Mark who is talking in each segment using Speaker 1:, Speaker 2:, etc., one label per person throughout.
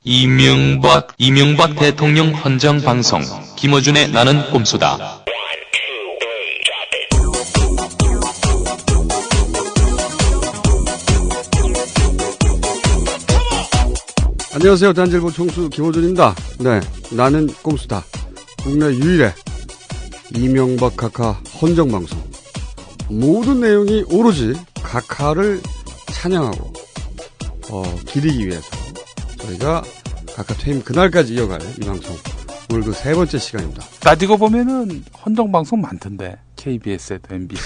Speaker 1: 이명박 대통령 헌정 방송 김어준의 나는 꼼수다.
Speaker 2: 안녕하세요. 단질보 총수 김어준입니다. 네, 나는 꼼수다. 국내 유일의 이명박 각하 헌정 방송. 모든 내용이 오로지 각하를 찬양하고 기리기 위해서 저희가 각하 퇴임 그날까지 이어갈 이 방송. 오늘 그 세 번째 시간입니다.
Speaker 3: 따지고 보면은 헌정 방송 많던데 KBS에도 MBC.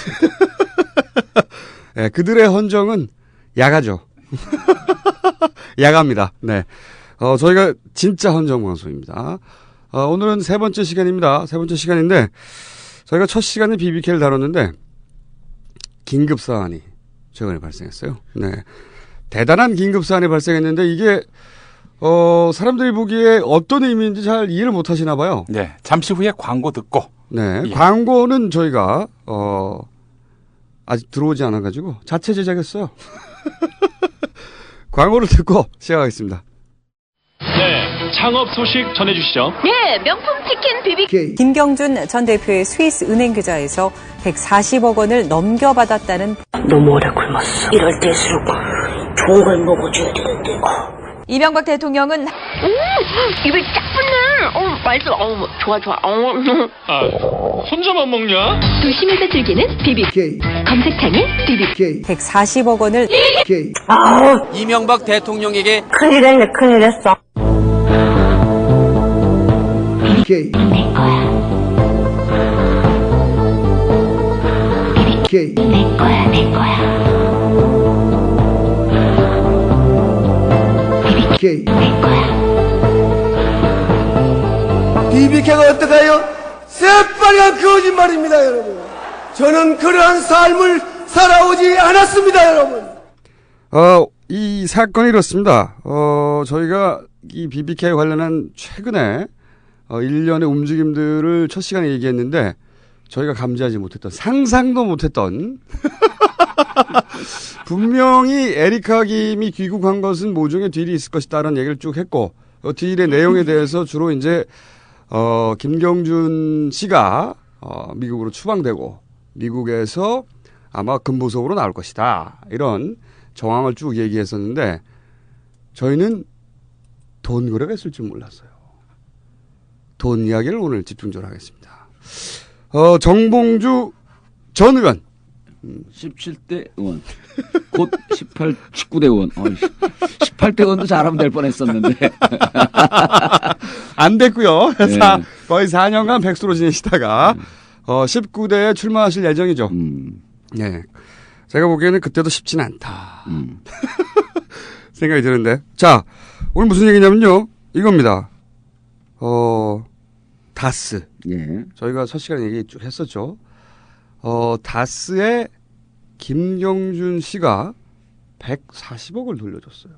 Speaker 2: 네, 그들의 헌정은 야가죠. 야가입니다. 네, 저희가 진짜 헌정 방송입니다. 오늘은 세 번째 시간입니다. 세 번째 시간인데 저희가 첫 시간에 BBK를 다뤘는데 긴급 사안이 최근에 발생했어요. 네, 대단한 긴급 사안이 발생했는데 이게 사람들이 보기에 어떤 의미인지 잘 이해를 못 하시나 봐요.
Speaker 3: 네, 잠시 후에 광고 듣고.
Speaker 2: 네,
Speaker 3: 예.
Speaker 2: 광고는 저희가 아직 들어오지 않아가지고 자체 제작했어요. 광고를 듣고 시작하겠습니다.
Speaker 4: 네, 창업 소식 전해주시죠.
Speaker 5: 네, 명품 치킨 BBK.
Speaker 6: 김경준 전 대표의 스위스 은행 계좌에서 140억 원을 넘겨받았다는.
Speaker 7: 너무 오래 굶었어. 이럴 때일수록 좋은 걸 먹어줘야 되는데.
Speaker 6: 이명박 대통령은
Speaker 5: 입에 쫙 붙네. 맛있어. 좋아.
Speaker 4: 혼자만 먹냐?
Speaker 5: 도심에서 즐기는 BBK. 검색창에 BBK.
Speaker 6: 140억 원을
Speaker 8: 이명박 대통령에게
Speaker 7: 큰일 했어.
Speaker 5: BBK. 내 거야. BBK. 내 거야. BBK. 내 거야.
Speaker 9: BBK가 어떡해요? 새빨간 거짓말입니다, 여러분. 저는 그러한 삶을 살아오지 않았습니다, 여러분.
Speaker 2: 이 사건이 이렇습니다. 저희가 이 BBK 관련한 최근에 일련의 움직임들을 첫 시간에 얘기했는데 저희가 감지하지 못했던, 상상도 못했던 분명히 에리카 김이 귀국한 것은 모종의 딜이 있을 것이다라는 얘기를 쭉 했고, 딜의 내용에 대해서 주로 이제 김경준 씨가 미국으로 추방되고 미국에서 아마 금보석으로 나올 것이다, 이런 정황을 쭉 얘기했었는데 저희는 돈 거래가 있을 줄 몰랐어요. 돈 이야기를 오늘 집중적으로 하겠습니다. 정봉주 전 의원
Speaker 8: 17대 의원, 곧 19대 의원, 18대 의원도 잘하면 될 뻔했었는데
Speaker 2: 안 됐고요.
Speaker 8: 네.
Speaker 2: 거의 4년간 백수로 지내시다가 19대에 출마하실 예정이죠. 네, 제가 보기에는 그때도 쉽지는 않다 생각이 드는데, 자, 오늘 무슨 얘기냐면요, 이겁니다. 다스.
Speaker 8: 예.
Speaker 2: 저희가 첫 시간에 얘기 쭉 했었죠. 다스에 김경준 씨가 140억을 돌려줬어요.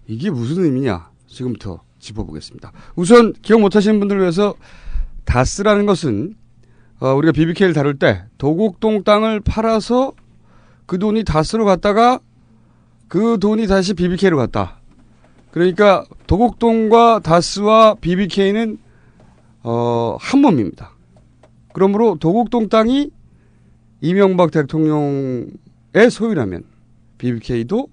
Speaker 2: 이게 무슨 의미냐, 지금부터 짚어보겠습니다. 우선 기억 못하시는 분들을 위해서, 다스라는 것은 우리가 BBK를 다룰 때 도곡동 땅을 팔아서 그 돈이 다스로 갔다가 그 돈이 다시 BBK로 갔다. 그러니까 도곡동과 다스와 BBK는 한 몸입니다. 그러므로 도곡동 땅이 이명박 대통령의 소유라면 BBK도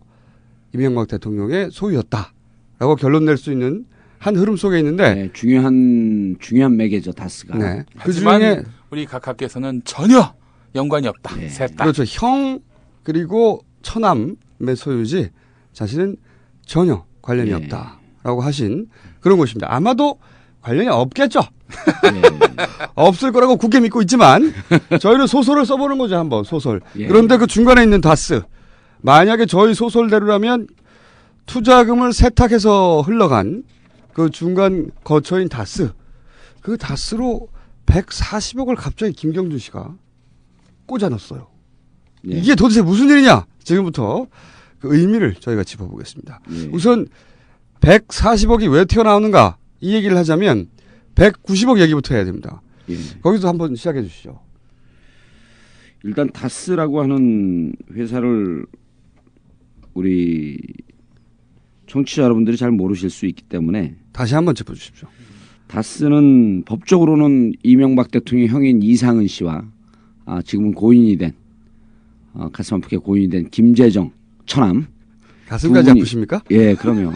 Speaker 2: 이명박 대통령의 소유였다라고 결론 낼 수 있는 한 흐름 속에 있는데,
Speaker 8: 네, 중요한 매개죠, 다스가.
Speaker 2: 네,
Speaker 3: 하지만
Speaker 2: 그중에
Speaker 3: 우리 각하께서는 전혀 연관이 없다.
Speaker 8: 네.
Speaker 3: 셋 다.
Speaker 2: 그렇죠. 형 그리고 처남의 소유지 자신은 전혀 관련이
Speaker 8: 네.
Speaker 2: 없다라고 하신 그런 것입니다. 아마도 관련이 없겠죠.
Speaker 8: 네.
Speaker 2: 없을 거라고 굳게 믿고 있지만 저희는 소설을 써보는 거죠, 한번 소설.
Speaker 8: 예.
Speaker 2: 그런데 그 중간에 있는 다스, 만약에 저희 소설대로라면 투자금을 세탁해서 흘러간 그 중간 거처인 다스, 그 다스로 140억을 갑자기 김경준 씨가 꽂아 넣었어요.
Speaker 8: 네.
Speaker 2: 이게 도대체 무슨 일이냐? 지금부터 그 의미를 저희가 짚어보겠습니다.
Speaker 8: 네.
Speaker 2: 우선 140억이 왜 튀어나오는가, 이 얘기를 하자면 190억 얘기부터 해야 됩니다.
Speaker 8: 예.
Speaker 2: 거기서 한번 시작해 주시죠.
Speaker 8: 일단 다스라고 하는 회사를 우리 청취자 여러분들이 잘 모르실 수 있기 때문에
Speaker 2: 다시 한번 짚어주십시오.
Speaker 8: 다스는 법적으로는 이명박 대통령 형인 이상은 씨와 지금은 고인이 된 가슴 아프게 고인이 된 김재정 처남
Speaker 2: 가슴까지 아프십니까?
Speaker 8: 예, 그럼요.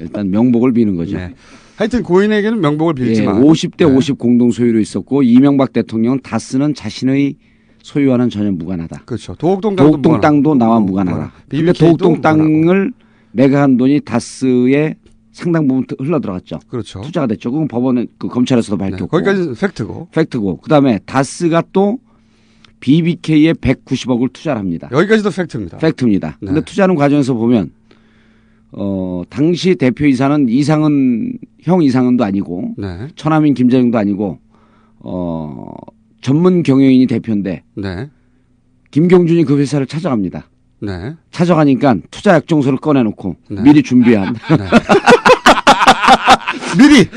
Speaker 8: 일단 명복을 비는 거죠.
Speaker 2: 네. 하여튼 고인에게는 명복을 빌지만
Speaker 8: 50대 50 공동 소유로 있었고 이명박 대통령은 다스는 자신의 소유와는 전혀 무관하다.
Speaker 2: 그렇죠. 도곡동
Speaker 8: 땅도 나와 무관하다. 근데 도곡동 땅을 매각한 돈이 다스의 상당 부분 흘러 들어갔죠.
Speaker 2: 그렇죠.
Speaker 8: 투자가 됐죠. 그건 법원은 검찰에서도 밝혔고.
Speaker 2: 거기까지는 팩트고.
Speaker 8: 그다음에 다스가 또 BBK에 190억을 투자를 합니다.
Speaker 2: 여기까지도 팩트입니다.
Speaker 8: 팩트입니다. 근데 투자하는 과정에서 보면 당시 대표이사는 형 이상은도 아니고 처남인 김재정도 아니고 전문 경영인이 대표인데 김경준이 그 회사를 찾아갑니다. 찾아가니까 투자 약정서를 꺼내놓고 미리 준비한
Speaker 2: 미리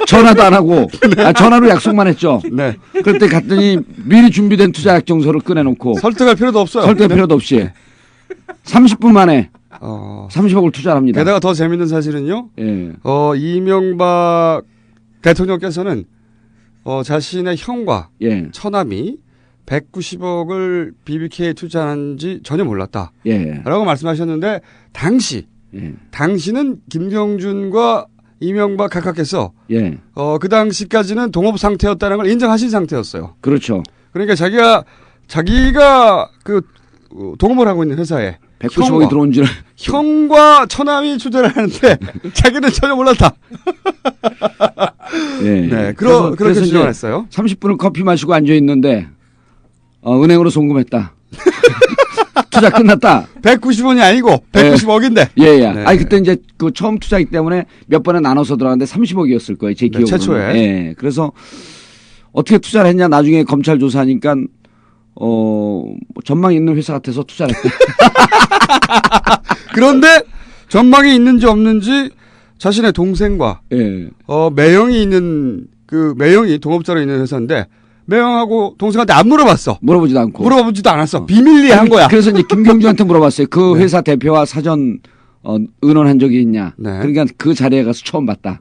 Speaker 8: 전화도 안 하고 전화로 약속만 했죠. 그때 갔더니 미리 준비된 투자 약정서를 꺼내놓고
Speaker 2: 설득할 필요도 없어요.
Speaker 8: 설득할 필요도 없이 30분 만에 30억을 투자합니다.
Speaker 2: 게다가 더 재밌는 사실은요. 이명박 대통령께서는 자신의 형과 처남이 190억을 BBK에 투자한지 전혀 몰랐다. 라고 말씀하셨는데 당시는 김경준과 이명박 각하께서 그 당시까지는 동업 상태였다는 걸 인정하신 상태였어요.
Speaker 8: 그렇죠.
Speaker 2: 그러니까 자기가 그 동업을 하고 있는 회사에
Speaker 8: 190억이 들어온 줄
Speaker 2: 형과 처남이 투자를 하는데 자기는 전혀 몰랐다. 그렇게 주장을 했어요.
Speaker 8: 30분을 커피 마시고 앉아 있는데 은행으로 송금했다. 투자 끝났다.
Speaker 2: 190원이 아니고 190억인데.
Speaker 8: 아니 그때 이제 그 처음 투자이기 때문에 몇 번에 나눠서 들어갔는데 30억이었을 거예요. 제 기억으로는.
Speaker 2: 최초에.
Speaker 8: 그래서 어떻게 투자를 했냐 나중에 검찰 조사하니까 전망이 있는 회사 같아서 투자를 했다.
Speaker 2: 그런데 전망이 있는지 없는지 자신의 동생과 매형이 있는 매형이 동업자로 있는 회사인데 매형하고 동생한테 안 물어봤어. 물어보지도 않았어. 비밀리에 한 거야.
Speaker 8: 그래서 이제 김경준한테 물어봤어요. 그 회사 대표와 사전 의논한 적이 있냐. 그러니까 그 자리에 가서 처음 봤다.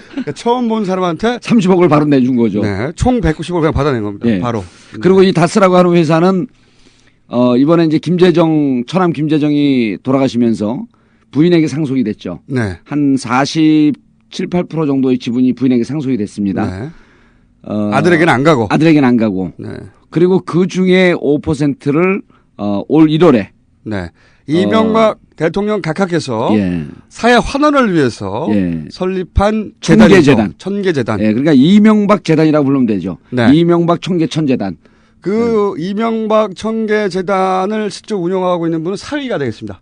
Speaker 2: 그러니까 처음 본 사람한테
Speaker 8: 30억을 바로 내준 거죠.
Speaker 2: 총 190억을 그냥 받아낸 겁니다. 바로.
Speaker 8: 그리고 이 다스라고 하는 회사는 이번에 이제 처남 김재정이 돌아가시면서 부인에게 상속이 됐죠. 한 47, 8% 정도의 지분이 부인에게 상속이 됐습니다.
Speaker 2: 아들에게는 안 가고.
Speaker 8: 그리고 그 중에 5%를 올 1월에
Speaker 2: 이명박 대통령 각하께서 사회 환원을 위해서 설립한 천계재단.
Speaker 8: 그러니까 이명박 재단이라고 부르면 되죠. 이명박 천계천재단.
Speaker 2: 이명박 천계재단을 직접 운영하고 있는 분은 사위가 되겠습니다.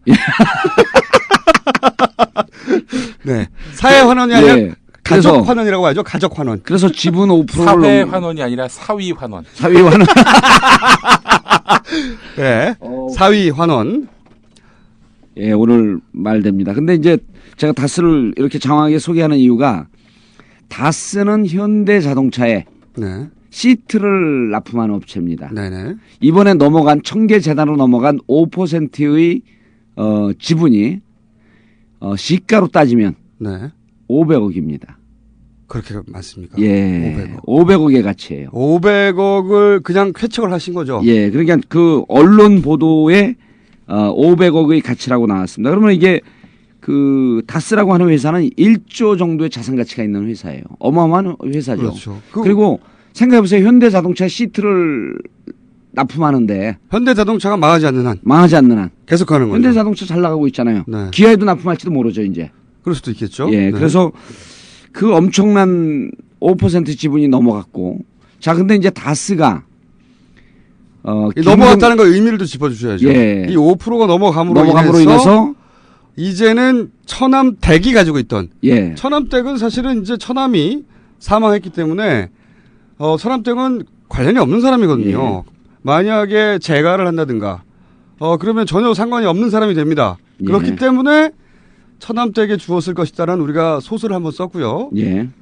Speaker 2: 사회 환원이 아니라 가족 환원이라고 하죠. 가족 환원.
Speaker 8: 그래서 지분 5%를
Speaker 3: 사회 환원이 아니라 사위 환원.
Speaker 8: 사위 환원.
Speaker 2: 사위 환원.
Speaker 8: 오늘 말됩니다. 근데 이제 제가 다스를 이렇게 장황하게 소개하는 이유가 다스는 현대 자동차에 시트를 납품하는 업체입니다. 이번에 넘어간 청계재단으로 넘어간 5%의 지분이 시가로 따지면 500억입니다.
Speaker 2: 그렇게 많습니까?
Speaker 8: 500억의 가치예요.
Speaker 2: 500억을 그냥 쾌척을 하신 거죠?
Speaker 8: 그러니까 그 언론 보도에 500억의 가치라고 나왔습니다. 그러면 이게 그 다스라고 하는 회사는 1조 정도의 자산 가치가 있는 회사예요. 어마어마한 회사죠.
Speaker 2: 그렇죠.
Speaker 8: 그리고 생각해보세요. 현대자동차 시트를 납품하는데
Speaker 2: 현대자동차가 망하지 않는 한 계속하는 거죠.
Speaker 8: 현대자동차 잘 나가고 있잖아요. 기아에도 납품할지도 모르죠 이제.
Speaker 2: 그럴 수도 있겠죠.
Speaker 8: 그래서 그 엄청난 5% 지분이 넘어갔고 자 근데 이제 다스가
Speaker 2: 넘어갔다는 거 의미를 또 짚어주셔야죠. 이 5%가 넘어감으로 인해서 이제는 처남댁이 가지고 있던 처남댁은 사실은 이제 처남이 사망했기 때문에 처남댁은 관련이 없는 사람이거든요. 만약에 재가를 한다든가 그러면 전혀 상관이 없는 사람이 됩니다. 그렇기 때문에 처남댁에 주었을 것이다라는 우리가 소설을 한번 썼고요.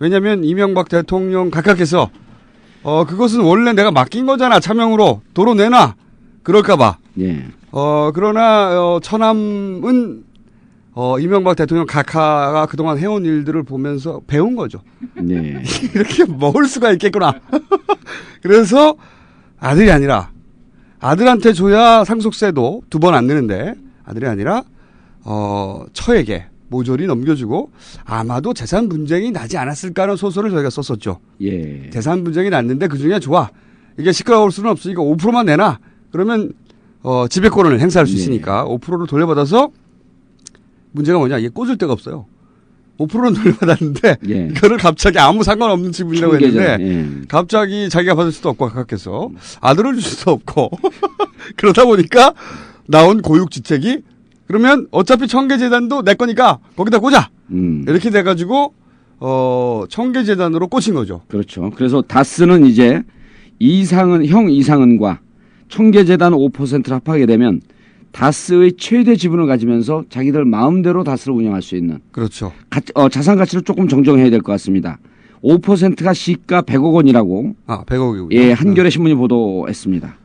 Speaker 2: 왜냐하면 이명박 대통령 각하께서 그것은 원래 내가 맡긴 거잖아. 차명으로 도로 내놔. 그럴까 봐. 그러나 처남은 이명박 대통령 각하가 그동안 해온 일들을 보면서 배운 거죠.
Speaker 8: 네.
Speaker 2: 이렇게 먹을 수가 있겠구나. 그래서 아들이 아니라 아들한테 줘야 상속세도 2번 안 내는데 아들이 아니라 처에게 모조리 넘겨주고 아마도 재산 분쟁이 나지 않았을까 하는 소설을 저희가 썼었죠.
Speaker 8: 예.
Speaker 2: 재산 분쟁이 났는데 그중에 좋아. 이게 시끄러울 수는 없으니까 5%만 내놔. 그러면 지배권을 행사할 수 있으니까 5%를 돌려받아서 문제가 뭐냐. 이게 꽂을 데가 없어요. 5%는 돌려받았는데 이거를 갑자기 아무 상관없는 지분이라고 했는데 갑자기 자기가 받을 수도 없고 각각해서 아들을 줄 수도 없고 그러다 보니까 나온 고육지책이 그러면 어차피 청계재단도 내 거니까 거기다 꽂아. 이렇게 돼가지고 청계재단으로 꽂힌 거죠.
Speaker 8: 그렇죠. 그래서 다스는 이제 형 이상은과 청계재단 5%를 합하게 되면 다스의 최대 지분을 가지면서 자기들 마음대로 다스를 운영할 수 있는.
Speaker 2: 그렇죠.
Speaker 8: 자산 가치를 조금 정정해야 될 것 같습니다. 5%가 시가 100억 원이라고.
Speaker 2: 100억이군요.
Speaker 8: 예, 한겨레 신문이 보도했습니다.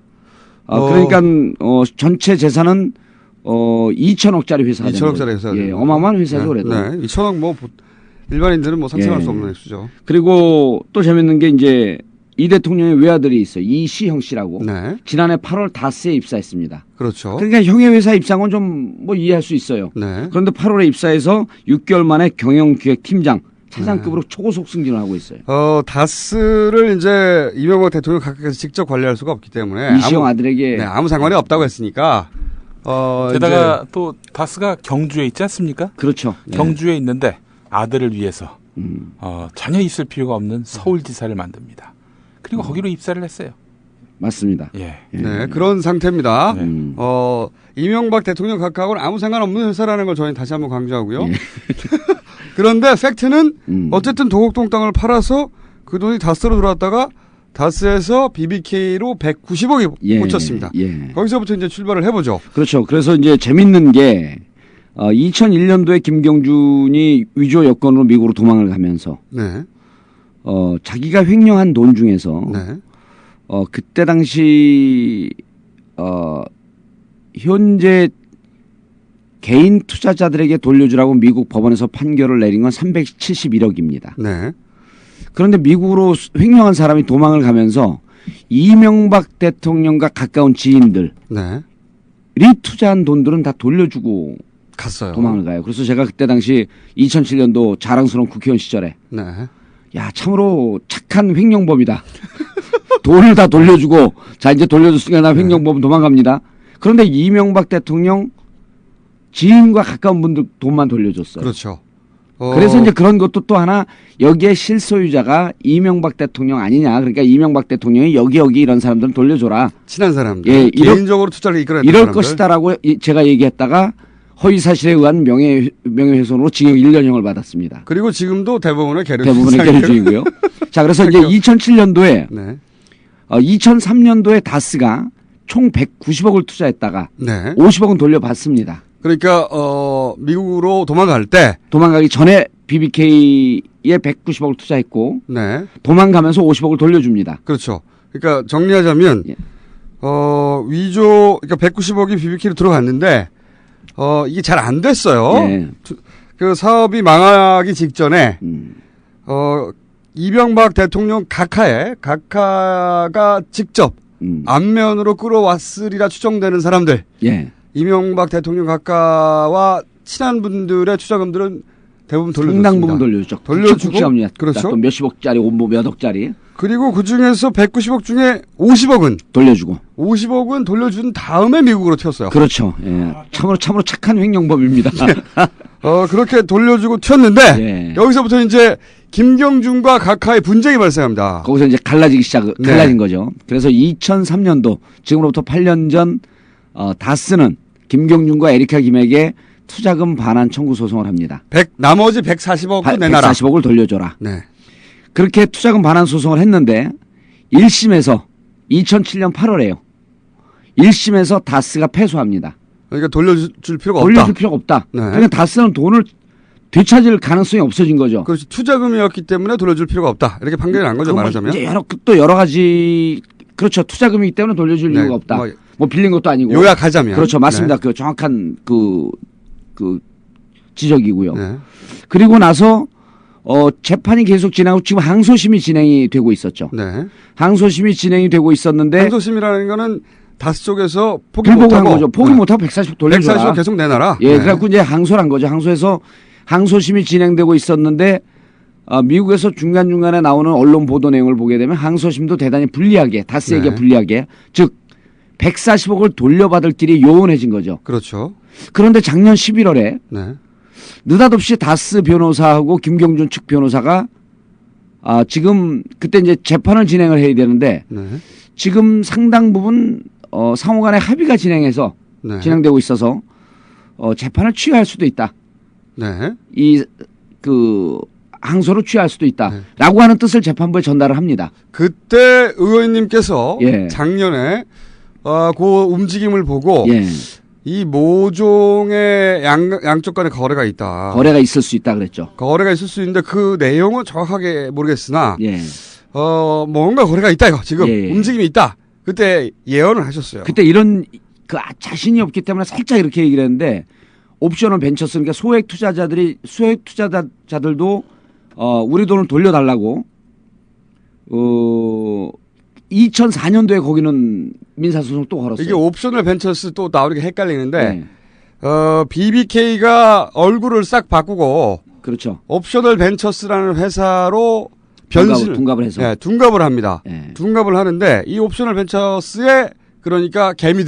Speaker 8: 그러니까 전체 재산은 2천억짜리 회사가
Speaker 2: 2천억짜리 회사가
Speaker 8: 예, 어마어마한 회사죠, 그래도.
Speaker 2: 네, 2천억 뭐 일반인들은 뭐 상상할 수 없는 액수죠.
Speaker 8: 그리고 또 재밌는 게 이제 이 대통령의 외아들이 있어요. 이시형 씨라고.
Speaker 2: 네.
Speaker 8: 지난해 8월 다스에 입사했습니다.
Speaker 2: 그렇죠.
Speaker 8: 그러니까 형의 회사 입사한 건 좀 뭐 이해할 수 있어요.
Speaker 2: 네.
Speaker 8: 그런데 8월에 입사해서 6개월 만에 경영기획팀장 차장급으로 초고속 승진을 하고 있어요.
Speaker 2: 다스를 이제 이명박 대통령 각각에서 직접 관리할 수가 없기 때문에
Speaker 8: 이시형 아들에게
Speaker 2: 아무 상관이 없다고 했으니까
Speaker 3: 게다가 또 다스가 경주에 있지 않습니까?
Speaker 8: 그렇죠.
Speaker 3: 경주에 있는데 아들을 위해서 전혀 있을 필요가 없는 서울지사를 만듭니다. 그리고 거기로 입사를 했어요.
Speaker 8: 맞습니다.
Speaker 3: 예.
Speaker 2: 네, 그런 상태입니다. 이명박 대통령 각하하고는 아무 상관없는 회사라는 걸 저희는 다시 한번 강조하고요. 그런데 팩트는 어쨌든 도곡동 땅을 팔아서 그 돈이 다스로 들어왔다가 다스에서 BBK로 190억이 꽂혔습니다. 거기서부터 이제 출발을 해보죠.
Speaker 8: 그렇죠. 그래서 이제 재밌는 게 2001년도에 김경준이 위조 여권으로 미국으로 도망을 가면서 자기가 횡령한 돈 중에서 그때 당시 현재 개인 투자자들에게 돌려주라고 미국 법원에서 판결을 내린 건 371억입니다. 그런데 미국으로 횡령한 사람이 도망을 가면서 이명박 대통령과 가까운 지인들이 투자한 돈들은 다 돌려주고
Speaker 2: 갔어요.
Speaker 8: 도망을 가요. 그래서 제가 그때 당시 2007년도 자랑스러운 국회의원 시절에 야 참으로 착한 횡령범이다. 돈을 다 돌려주고 자 이제 돌려줬으니까 나 횡령범은 도망갑니다. 그런데 이명박 대통령 지인과 가까운 분들 돈만 돌려줬어요.
Speaker 2: 그렇죠.
Speaker 8: 그래서 이제 그런 것도 또 하나 여기에 실소유자가 이명박 대통령 아니냐. 그러니까 이명박 대통령이 여기 이런 사람들은 돌려줘라.
Speaker 2: 친한 사람들.
Speaker 8: 예,
Speaker 2: 개인적으로 투자를 이끌어냈던
Speaker 8: 이럴
Speaker 2: 사람들.
Speaker 8: 것이다라고 제가 얘기했다가 허위사실에 의한 명예훼손으로 징역 1년형을 받았습니다.
Speaker 2: 그리고 지금도 대부분의 계류
Speaker 8: 중이고요. 자, 그래서 이제 2007년도에 2003년도에 다스가 총 190억을 투자했다가 50억은 돌려받습니다.
Speaker 2: 그러니까 미국으로 도망가기 전에
Speaker 8: BBK에 190억을 투자했고 도망가면서 50억을 돌려줍니다.
Speaker 2: 그렇죠. 그러니까 정리하자면 위조 그러니까 190억이 BBK로 들어갔는데 이게 잘 안 됐어요. 그 사업이 망하기 직전에 이명박 대통령 각하가 직접 안면으로 끌어왔으리라 추정되는 사람들. 이명박 대통령 각하와 친한 분들의 투자금들은 대부분 돌려줬습니다.
Speaker 8: 상당 부분 돌려주고 그렇죠. 또 몇십억짜리, 몇 억짜리.
Speaker 2: 그리고 그 중에서 190억 중에 50억은
Speaker 8: 돌려주고
Speaker 2: 50억은 돌려준 다음에 미국으로 튀었어요.
Speaker 8: 그렇죠. 예. 참으로 착한 횡령범입니다.
Speaker 2: 그렇게 돌려주고 튀었는데 여기서부터 이제 김경준과 각하의 분쟁이 발생합니다.
Speaker 8: 거기서 이제 갈라진 거죠. 그래서 2003년도 지금으로부터 8년 전 다스는 김경준과 에리카 김에게 투자금 반환 청구 소송을 합니다.
Speaker 2: 나머지 140억을 내놔라.
Speaker 8: 140억을 돌려줘라. 그렇게 투자금 반환 소송을 했는데 1심에서 2007년 8월에요. 1심에서 다스가 패소합니다.
Speaker 2: 그러니까 돌려줄 필요가
Speaker 8: 없다. 그러니까 다스는 돈을 되찾을 가능성이 없어진 거죠.
Speaker 2: 그렇지. 투자금이었기 때문에 돌려줄 필요가 없다. 이렇게 판결이 난 거죠, 말하자면.
Speaker 8: 이제 여러 가지 그렇죠. 투자금이기 때문에 돌려줄 이유가 없다. 뭐 빌린 것도 아니고.
Speaker 2: 요약하자면.
Speaker 8: 그렇죠. 맞습니다. 그 정확한 지적이고요.
Speaker 2: 네.
Speaker 8: 그리고 나서 재판이 계속 진행하고 지금 항소심이 진행이 되고 있었죠.
Speaker 2: 네.
Speaker 8: 항소심이 진행이 되고 있었는데
Speaker 2: 항소심이라는 거는 다스 쪽에서 포기
Speaker 8: 불복을 한
Speaker 2: 못하고
Speaker 8: 거죠. 포기 못하고 140억 돌려줘라.
Speaker 2: 140억 계속 내놔라.
Speaker 8: 예, 그래갖고 이제 항소를 한 거죠. 항소에서 항소심이 진행되고 있었는데 미국에서 중간중간에 나오는 언론 보도 내용을 보게 되면 항소심도 대단히 불리하게 다스에게
Speaker 2: 네.
Speaker 8: 불리하게 즉 140억을 돌려받을 길이 요원해진 거죠.
Speaker 2: 그렇죠.
Speaker 8: 그런데 작년 11월에
Speaker 2: 네.
Speaker 8: 느닷없이 다스 변호사하고 김경준 측 변호사가 지금 그때 이제 재판을 진행을 해야 되는데
Speaker 2: 네.
Speaker 8: 지금 상당 부분 상호간의 합의가
Speaker 2: 네.
Speaker 8: 진행되고 있어서 재판을 취하할 수도 있다.
Speaker 2: 네.
Speaker 8: 항소를 취할 수도 있다라고
Speaker 2: 네.
Speaker 8: 하는 뜻을 재판부에 전달을 합니다.
Speaker 2: 그때 의원님께서
Speaker 8: 예.
Speaker 2: 작년에 그 움직임을 보고
Speaker 8: 예.
Speaker 2: 이 모종의 양쪽 간에 거래가 있다.
Speaker 8: 거래가 있을 수 있다 그랬죠.
Speaker 2: 거래가 있을 수 있는데 그 내용은 정확하게 모르겠으나
Speaker 8: 예.
Speaker 2: 뭔가 거래가 있다 이거 지금
Speaker 8: 예.
Speaker 2: 움직임이 있다. 그때 예언을 하셨어요.
Speaker 8: 그때 이런 자신이 없기 때문에 살짝 이렇게 얘기를 했는데 옵셔널 벤처스 그러니까 소액 투자자들도 우리 돈을 돌려달라고 2004년도에 거기는 민사소송 또 걸었어요.
Speaker 2: 이게 옵셔널 벤처스 또 나오는 게 헷갈리는데
Speaker 8: 네.
Speaker 2: BBK가 얼굴을 싹 바꾸고
Speaker 8: 그렇죠.
Speaker 2: 옵셔널 벤처스라는 회사로
Speaker 8: 둔갑을 해서
Speaker 2: 네, 둔갑을 합니다.
Speaker 8: 네.
Speaker 2: 둔갑을 하는데 이 옵셔널 벤처스에 그러니까 개미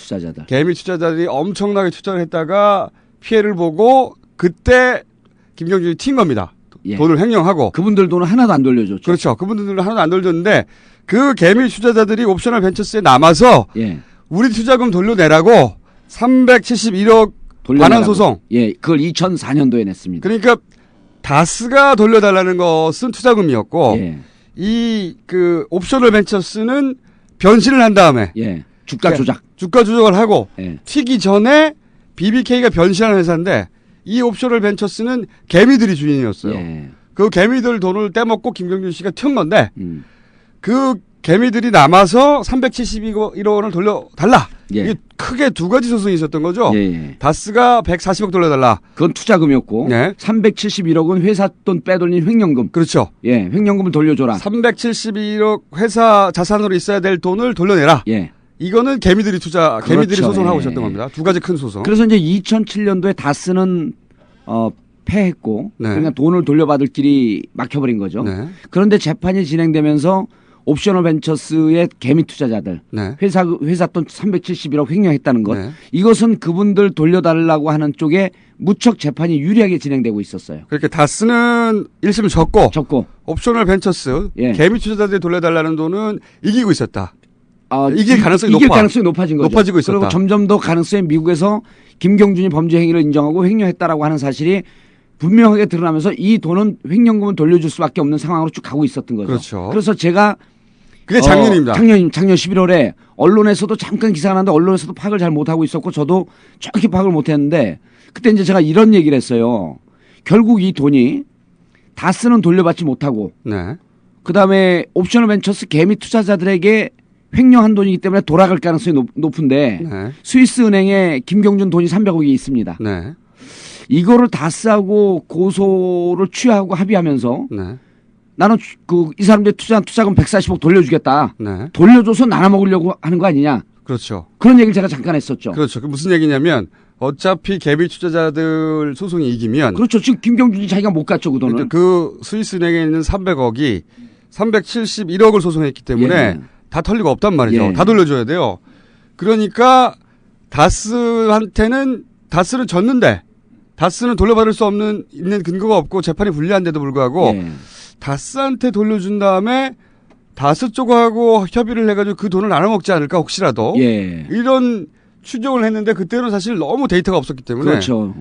Speaker 2: 투자자들이 엄청나게 투자를 했다가 피해를 보고 그때 김경준이 튄 겁니다.
Speaker 8: 예.
Speaker 2: 돈을 횡령하고.
Speaker 8: 그분들 돈은 하나도 안 돌려줬죠.
Speaker 2: 그렇죠. 그분들은 하나도 안 돌려줬는데 그 개미 투자자들이 옵셔널 벤처스에 남아서
Speaker 8: 예.
Speaker 2: 우리 투자금 돌려내라고 371억 반환 소송.
Speaker 8: 예, 그걸 2004년도에 냈습니다.
Speaker 2: 그러니까 다스가 돌려달라는 것은 투자금이었고
Speaker 8: 예.
Speaker 2: 이 옵셔널 벤처스는 변신을 한 다음에
Speaker 8: 예. 주가
Speaker 2: 조작을 하고
Speaker 8: 예.
Speaker 2: 튀기 전에 BBK가 변신하는 회사인데 이 옵셔널 벤처스는 개미들이 주인이었어요.
Speaker 8: 예.
Speaker 2: 그 개미들 돈을 떼먹고 김경준 씨가 튀은 건데 그 개미들이 남아서 371억 원을 돌려달라.
Speaker 8: 예.
Speaker 2: 이게 크게 두 가지 소송이 있었던 거죠.
Speaker 8: 예.
Speaker 2: 다스가 140억 돌려달라.
Speaker 8: 그건 투자금이었고
Speaker 2: 네.
Speaker 8: 371억은 회사 돈 빼돌린 횡령금.
Speaker 2: 그렇죠.
Speaker 8: 예, 횡령금을 돌려줘라.
Speaker 2: 371억 회사 자산으로 있어야 될 돈을 돌려내라.
Speaker 8: 예.
Speaker 2: 이거는 개미들이 개미들이
Speaker 8: 그렇죠.
Speaker 2: 소송을 하고
Speaker 8: 예.
Speaker 2: 있었던 겁니다. 두 가지 큰 소송.
Speaker 8: 그래서 이제 2007년도에 다스는 패했고
Speaker 2: 네.
Speaker 8: 그러니까 돈을 돌려받을 길이 막혀버린 거죠.
Speaker 2: 네.
Speaker 8: 그런데 재판이 진행되면서 옵셔널 벤처스의 개미 투자자들
Speaker 2: 네.
Speaker 8: 회사 돈 371억 횡령했다는 것
Speaker 2: 네.
Speaker 8: 이것은 그분들 돌려달라고 하는 쪽에 무척 재판이 유리하게 진행되고 있었어요.
Speaker 2: 그렇게 다스는 1심을 졌고 옵셔널 벤처스
Speaker 8: 예.
Speaker 2: 개미 투자자들이 돌려달라는 돈은 이기고 있었다.
Speaker 8: 이길
Speaker 2: 가능성이
Speaker 8: 높아진 거죠.
Speaker 2: 높아지고 있었다.
Speaker 8: 그리고 점점 더 가능성이 미국에서 김경준이 범죄 행위를 인정하고 횡령했다라고 하는 사실이 분명하게 드러나면서 이 돈은 횡령금을 돌려줄 수밖에 없는 상황으로 쭉 가고 있었던 거죠.
Speaker 2: 그렇죠.
Speaker 8: 그래서 제가
Speaker 2: 그게 작년입니다.
Speaker 8: 작년 11월에 언론에서도 잠깐 기사가 났는데 언론에서도 파악을 잘 못하고 있었고 저도 정확히 파악을 못했는데 그때 이제 제가 이런 얘기를 했어요. 결국 이 돈이 다스는 돌려받지 못하고
Speaker 2: 네.
Speaker 8: 그다음에 옵셔널 벤처스 개미 투자자들에게 횡령한 돈이기 때문에 돌아갈 가능성이 높은데
Speaker 2: 네.
Speaker 8: 스위스 은행에 김경준 돈이 300억이 있습니다.
Speaker 2: 네.
Speaker 8: 이거를 다스하고 고소를 취하고 합의하면서
Speaker 2: 네.
Speaker 8: 나는 이 사람들 투자금 140억 돌려주겠다.
Speaker 2: 네.
Speaker 8: 돌려줘서 나눠 먹으려고 하는 거 아니냐.
Speaker 2: 그렇죠.
Speaker 8: 그런 얘기를 제가 잠깐 했었죠.
Speaker 2: 그렇죠. 그 무슨 얘기냐면 어차피 개미 투자자들 소송이 이기면
Speaker 8: 그렇죠. 지금 김경준이 자기가 못 갔죠. 그 돈을.
Speaker 2: 그 스위스 은행에 있는 300억이 371억을 소송했기 때문에
Speaker 8: 예.
Speaker 2: 다 털 리가 없단 말이죠.
Speaker 8: 예.
Speaker 2: 다 돌려줘야 돼요. 그러니까 다스는 졌는데 다스는 돌려받을 수 있는 근거가 없고 재판이 불리한데도 불구하고
Speaker 8: 예.
Speaker 2: 다스한테 돌려준 다음에 다스 쪽하고 협의를 해가지고 그 돈을 나눠 먹지 않을까 혹시라도
Speaker 8: 예.
Speaker 2: 이런 추정을 했는데 그때는 사실 너무 데이터가 없었기 때문에
Speaker 8: 그렇죠.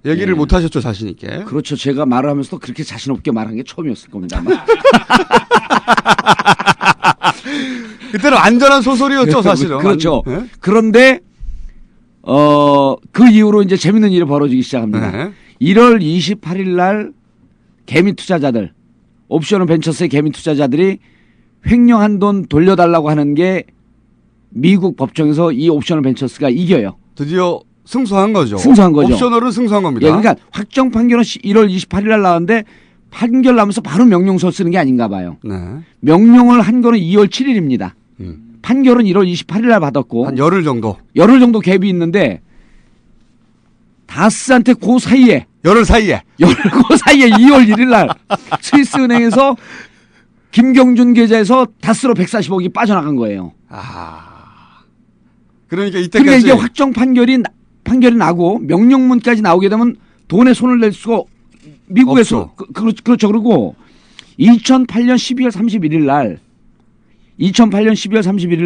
Speaker 2: 얘기를
Speaker 8: 예.
Speaker 2: 못 하셨죠 자신 있게.
Speaker 8: 그렇죠. 제가 말을 하면서도 그렇게 자신 없게 말한 게 처음이었을 겁니다. 아마.
Speaker 2: 그때는 안전한 소설이었죠 사실은.
Speaker 8: 그렇죠.
Speaker 2: 네?
Speaker 8: 그런데 그 이후로 이제 재밌는 일이 벌어지기 시작합니다.
Speaker 2: 네.
Speaker 8: 1월 28일 날 개미 투자자들 옵셔널 벤처스의 개미 투자자들이 횡령한 돈 돌려달라고 하는 게 미국 법정에서 이 옵셔널 벤처스가 이겨요.
Speaker 2: 드디어 승소한 거죠.
Speaker 8: 승소한 거죠.
Speaker 2: 옵셔널은 승소한 겁니다.
Speaker 8: 예, 그러니까 확정 판결은 1월 28일 날 나왔는데 판결 나면서 바로 명령서 쓰는 게 아닌가 봐요.
Speaker 2: 네.
Speaker 8: 명령을 한 거는 2월 7일입니다. 판결은 1월 28일 날 받았고
Speaker 2: 한 열흘 정도.
Speaker 8: 열흘 정도 갭이 있는데 다스한테 그 사이에
Speaker 2: 열흘 사이에
Speaker 8: 2월 1일 날 스위스 은행에서 김경준 계좌에서 다스로 140억이 빠져나간 거예요.
Speaker 2: 그러니까 이때까지
Speaker 8: 그러니까 이게 확정 판결이 나고 명령문까지 나오게 되면 돈에 손을 댈 수가 미국에서 그렇죠. 그리고 2008년 12월 31일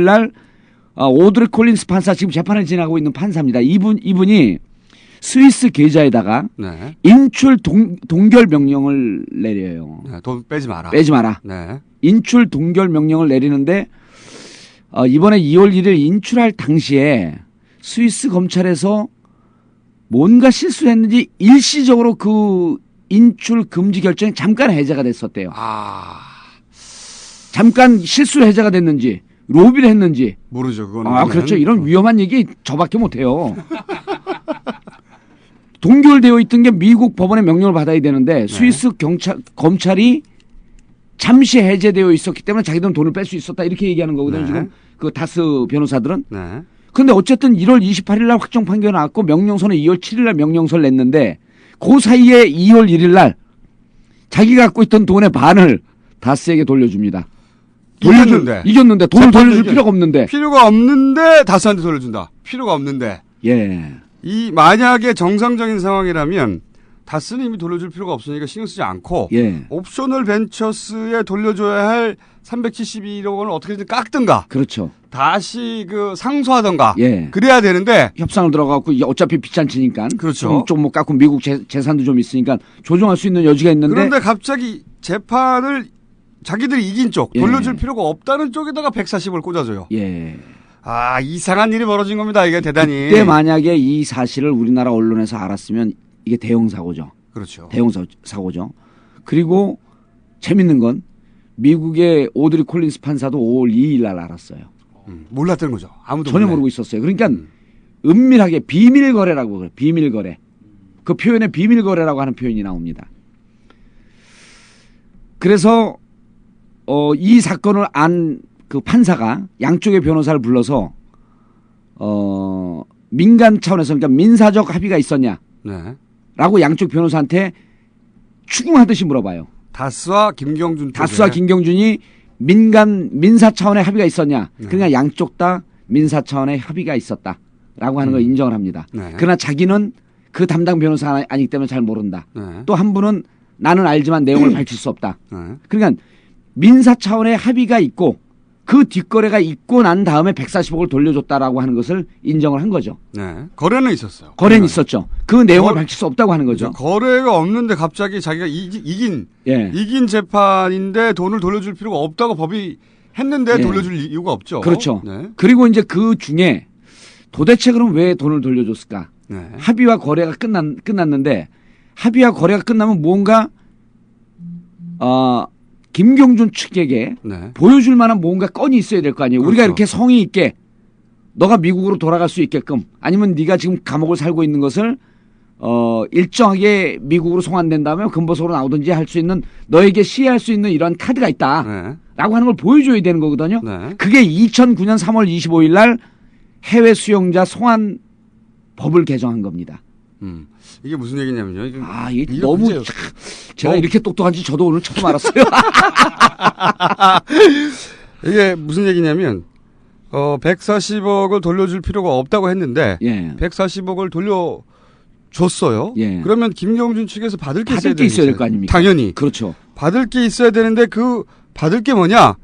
Speaker 8: 날 오드리 콜린스 판사 지금 재판을 진행하고 있는 판사입니다. 이분이 스위스 계좌에다가
Speaker 2: 네.
Speaker 8: 인출 동결 명령을 내려요.
Speaker 2: 네, 돈 빼지 마라.
Speaker 8: 네. 인출 동결 명령을 내리는데 이번에 2월 1일 인출할 당시에 스위스 검찰에서 뭔가 실수했는지 일시적으로 그 인출 금지 결정이 잠깐 해제가 됐었대요. 잠깐 실수로 해제가 됐는지 로비를 했는지
Speaker 2: 모르죠. 그거는.
Speaker 8: 그렇죠. 이런 위험한 얘기 저밖에 못해요. 동결되어 있던 게 미국 법원의 명령을 받아야 되는데 스위스 검찰이 잠시 해제되어 있었기 때문에 자기들은 돈을 뺄 수 있었다 이렇게 얘기하는 거거든요. 지금 그 다스 변호사들은. 그런데 어쨌든 1월 28일 날 확정 판결이 나왔고 명령서는 2월 7일 날 명령서를 냈는데 그 사이에 2월 1일 날 자기가 갖고 있던 돈의 반을 다스에게 돌려줍니다. 이겼는데 돈을 돌려줄 필요가 없는데.
Speaker 2: 필요가 없는데 다스한테 돌려준다. 필요가 없는데.
Speaker 8: 예.
Speaker 2: 이 만약에 정상적인 상황이라면 다스는 이미 돌려줄 필요가 없으니까 신경 쓰지 않고 옵셔널 벤처스에 돌려줘야 할 372억 원을 어떻게든 깎든가.
Speaker 8: 그렇죠.
Speaker 2: 다시 상소하던가. 그래야 되는데
Speaker 8: 협상을 들어가고 어차피 비싼치니까.
Speaker 2: 그렇죠.
Speaker 8: 좀 뭐 깎고 미국 재산도 좀 있으니까 조정할 수 있는 여지가 있는데.
Speaker 2: 그런데 갑자기 재판을 자기들이 이긴 쪽 돌려줄 필요가 없다는 쪽에다가 140을 꽂아줘요. 이상한 일이 벌어진 겁니다. 이게 대단히.
Speaker 8: 그때 만약에 이 사실을 우리나라 언론에서 알았으면 이게 대형 사고죠.
Speaker 2: 그렇죠.
Speaker 8: 대형 사고죠. 그리고 재밌는 건 미국의 오드리 콜린스 판사도 5월 2일 날 알았어요.
Speaker 2: 몰랐던 거죠. 아무도
Speaker 8: 전혀 모르고 있었어요. 그러니까 은밀하게 비밀 거래라고 그래요. 비밀 거래. 그 표현에 비밀 거래라고 하는 표현이 나옵니다. 그래서 이 사건을 안 그 판사가 양쪽의 변호사를 불러서 민간 차원에서 그러니까 민사적 합의가 있었냐? 라고 양쪽 변호사한테 추궁하듯이 물어봐요.
Speaker 2: 다스와 김경준이
Speaker 8: 민사 차원의 합의가 있었냐? 그러니까 양쪽 다 민사 차원의 합의가 있었다라고 하는 걸 인정을 합니다. 그러나 자기는 그 담당 변호사 아니기 때문에 잘 모른다. 또 한 분은 나는 알지만 내용을 밝힐 수 없다. 그러니까 민사 차원의 합의가 있고 그 뒷거래가 있고 난 다음에 140억을 돌려줬다라고 하는 것을 인정을 한 거죠.
Speaker 2: 거래는 있었어요.
Speaker 8: 거래는 있었죠. 그 내용을 밝힐 수 없다고 하는 거죠.
Speaker 2: 거래가 없는데 갑자기 자기가 이긴 재판인데 돈을 돌려줄 필요가 없다고 법이 했는데 돌려줄 이유가 없죠.
Speaker 8: 그렇죠. 그리고 이제 그 중에 도대체 그럼 왜 돈을 돌려줬을까? 합의와 거래가 끝났는데 합의와 거래가 끝나면 뭔가 김경준 측에게 보여줄 만한 뭔가 건이 있어야 될 거 아니에요. 우리가 이렇게 성의 있게 너가 미국으로 돌아갈 수 있게끔 아니면 네가 지금 감옥을 살고 있는 것을 일정하게 미국으로 송환된 다음에 금보석으로 나오든지 할 수 있는 너에게 시해할 수 있는 이런 카드가 있다라고 하는 걸 보여줘야 되는 거거든요. 그게 2009년 3월 25일 날 해외 수용자 송환 법을 개정한 겁니다.
Speaker 2: 이게 무슨 얘기냐면요.
Speaker 8: 이게 너무 제가 이렇게 똑똑한지 저도 오늘 처음 알았어요.
Speaker 2: 이게 무슨 얘기냐면 140억을 돌려줄 필요가 없다고 했는데 140억을 돌려줬어요. 그러면 김경준 측에서 받을 게 있어야 될
Speaker 8: 거 아닙니까?
Speaker 2: 당연히.
Speaker 8: 그렇죠.
Speaker 2: 받을 게 있어야 되는데 그 받을 게 뭐냐?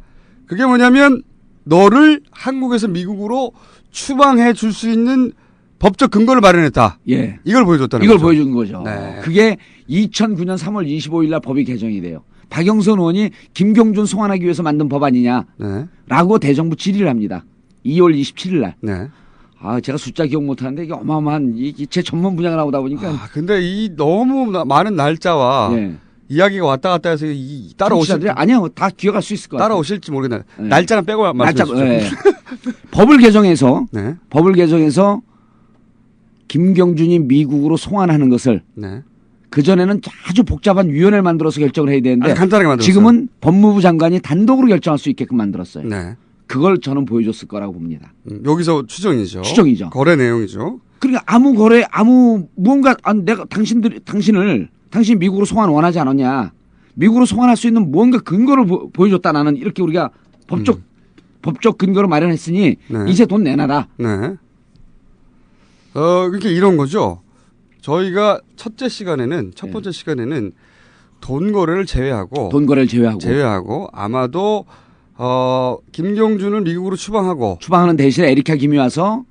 Speaker 2: 그게 뭐냐면 너를 한국에서 미국으로 추방해 줄 수 있는 법적 근거를 마련했다. 이걸 보여줬다는 거죠.
Speaker 8: 이걸 보여준 거죠. 그게 2009년 3월 25일 날 법이 개정이 돼요. 박영선 의원이 김경준 송환하기 위해서 만든 법 아니냐라고 대정부 질의를 합니다. 2월 27일 날. 제가 숫자 기억 못하는데 이게 어마어마한 제 전문 분야가 나오다 보니까.
Speaker 2: 근데 이 너무 많은 날짜와 이야기가 왔다 갔다 해서 따라오실
Speaker 8: 아니요, 다 기억할 수 있을 것 같아요.
Speaker 2: 따라오실지 모르겠네요. 날짜는 빼고 말씀해 주시죠.
Speaker 8: 법을 개정해서 김경준이 미국으로 송환하는 것을
Speaker 2: 네.
Speaker 8: 그전에는 아주 복잡한 위원회를 만들어서 결정을 해야 되는데
Speaker 2: 간단하게 만들었어요.
Speaker 8: 지금은 법무부 장관이 단독으로 결정할 수 있게끔 만들었어요.
Speaker 2: 네.
Speaker 8: 그걸 저는 보여줬을 거라고 봅니다.
Speaker 2: 여기서 추정이죠.
Speaker 8: 추정이죠.
Speaker 2: 거래 내용이죠.
Speaker 8: 그러니까 무언가 내가 당신 미국으로 송환 원하지 않았냐? 미국으로 송환할 수 있는 무언가 근거를 보여줬다 나는 이렇게 우리가 법적 근거를 마련했으니
Speaker 2: 네.
Speaker 8: 이제 돈 내놔라.
Speaker 2: 네. 그러니까 이런 거죠. 저희가 첫 번째 시간에는 돈 거래를 제외하고 아마도 김경준을 미국으로 추방하는
Speaker 8: 대신에 에리카 김이 와서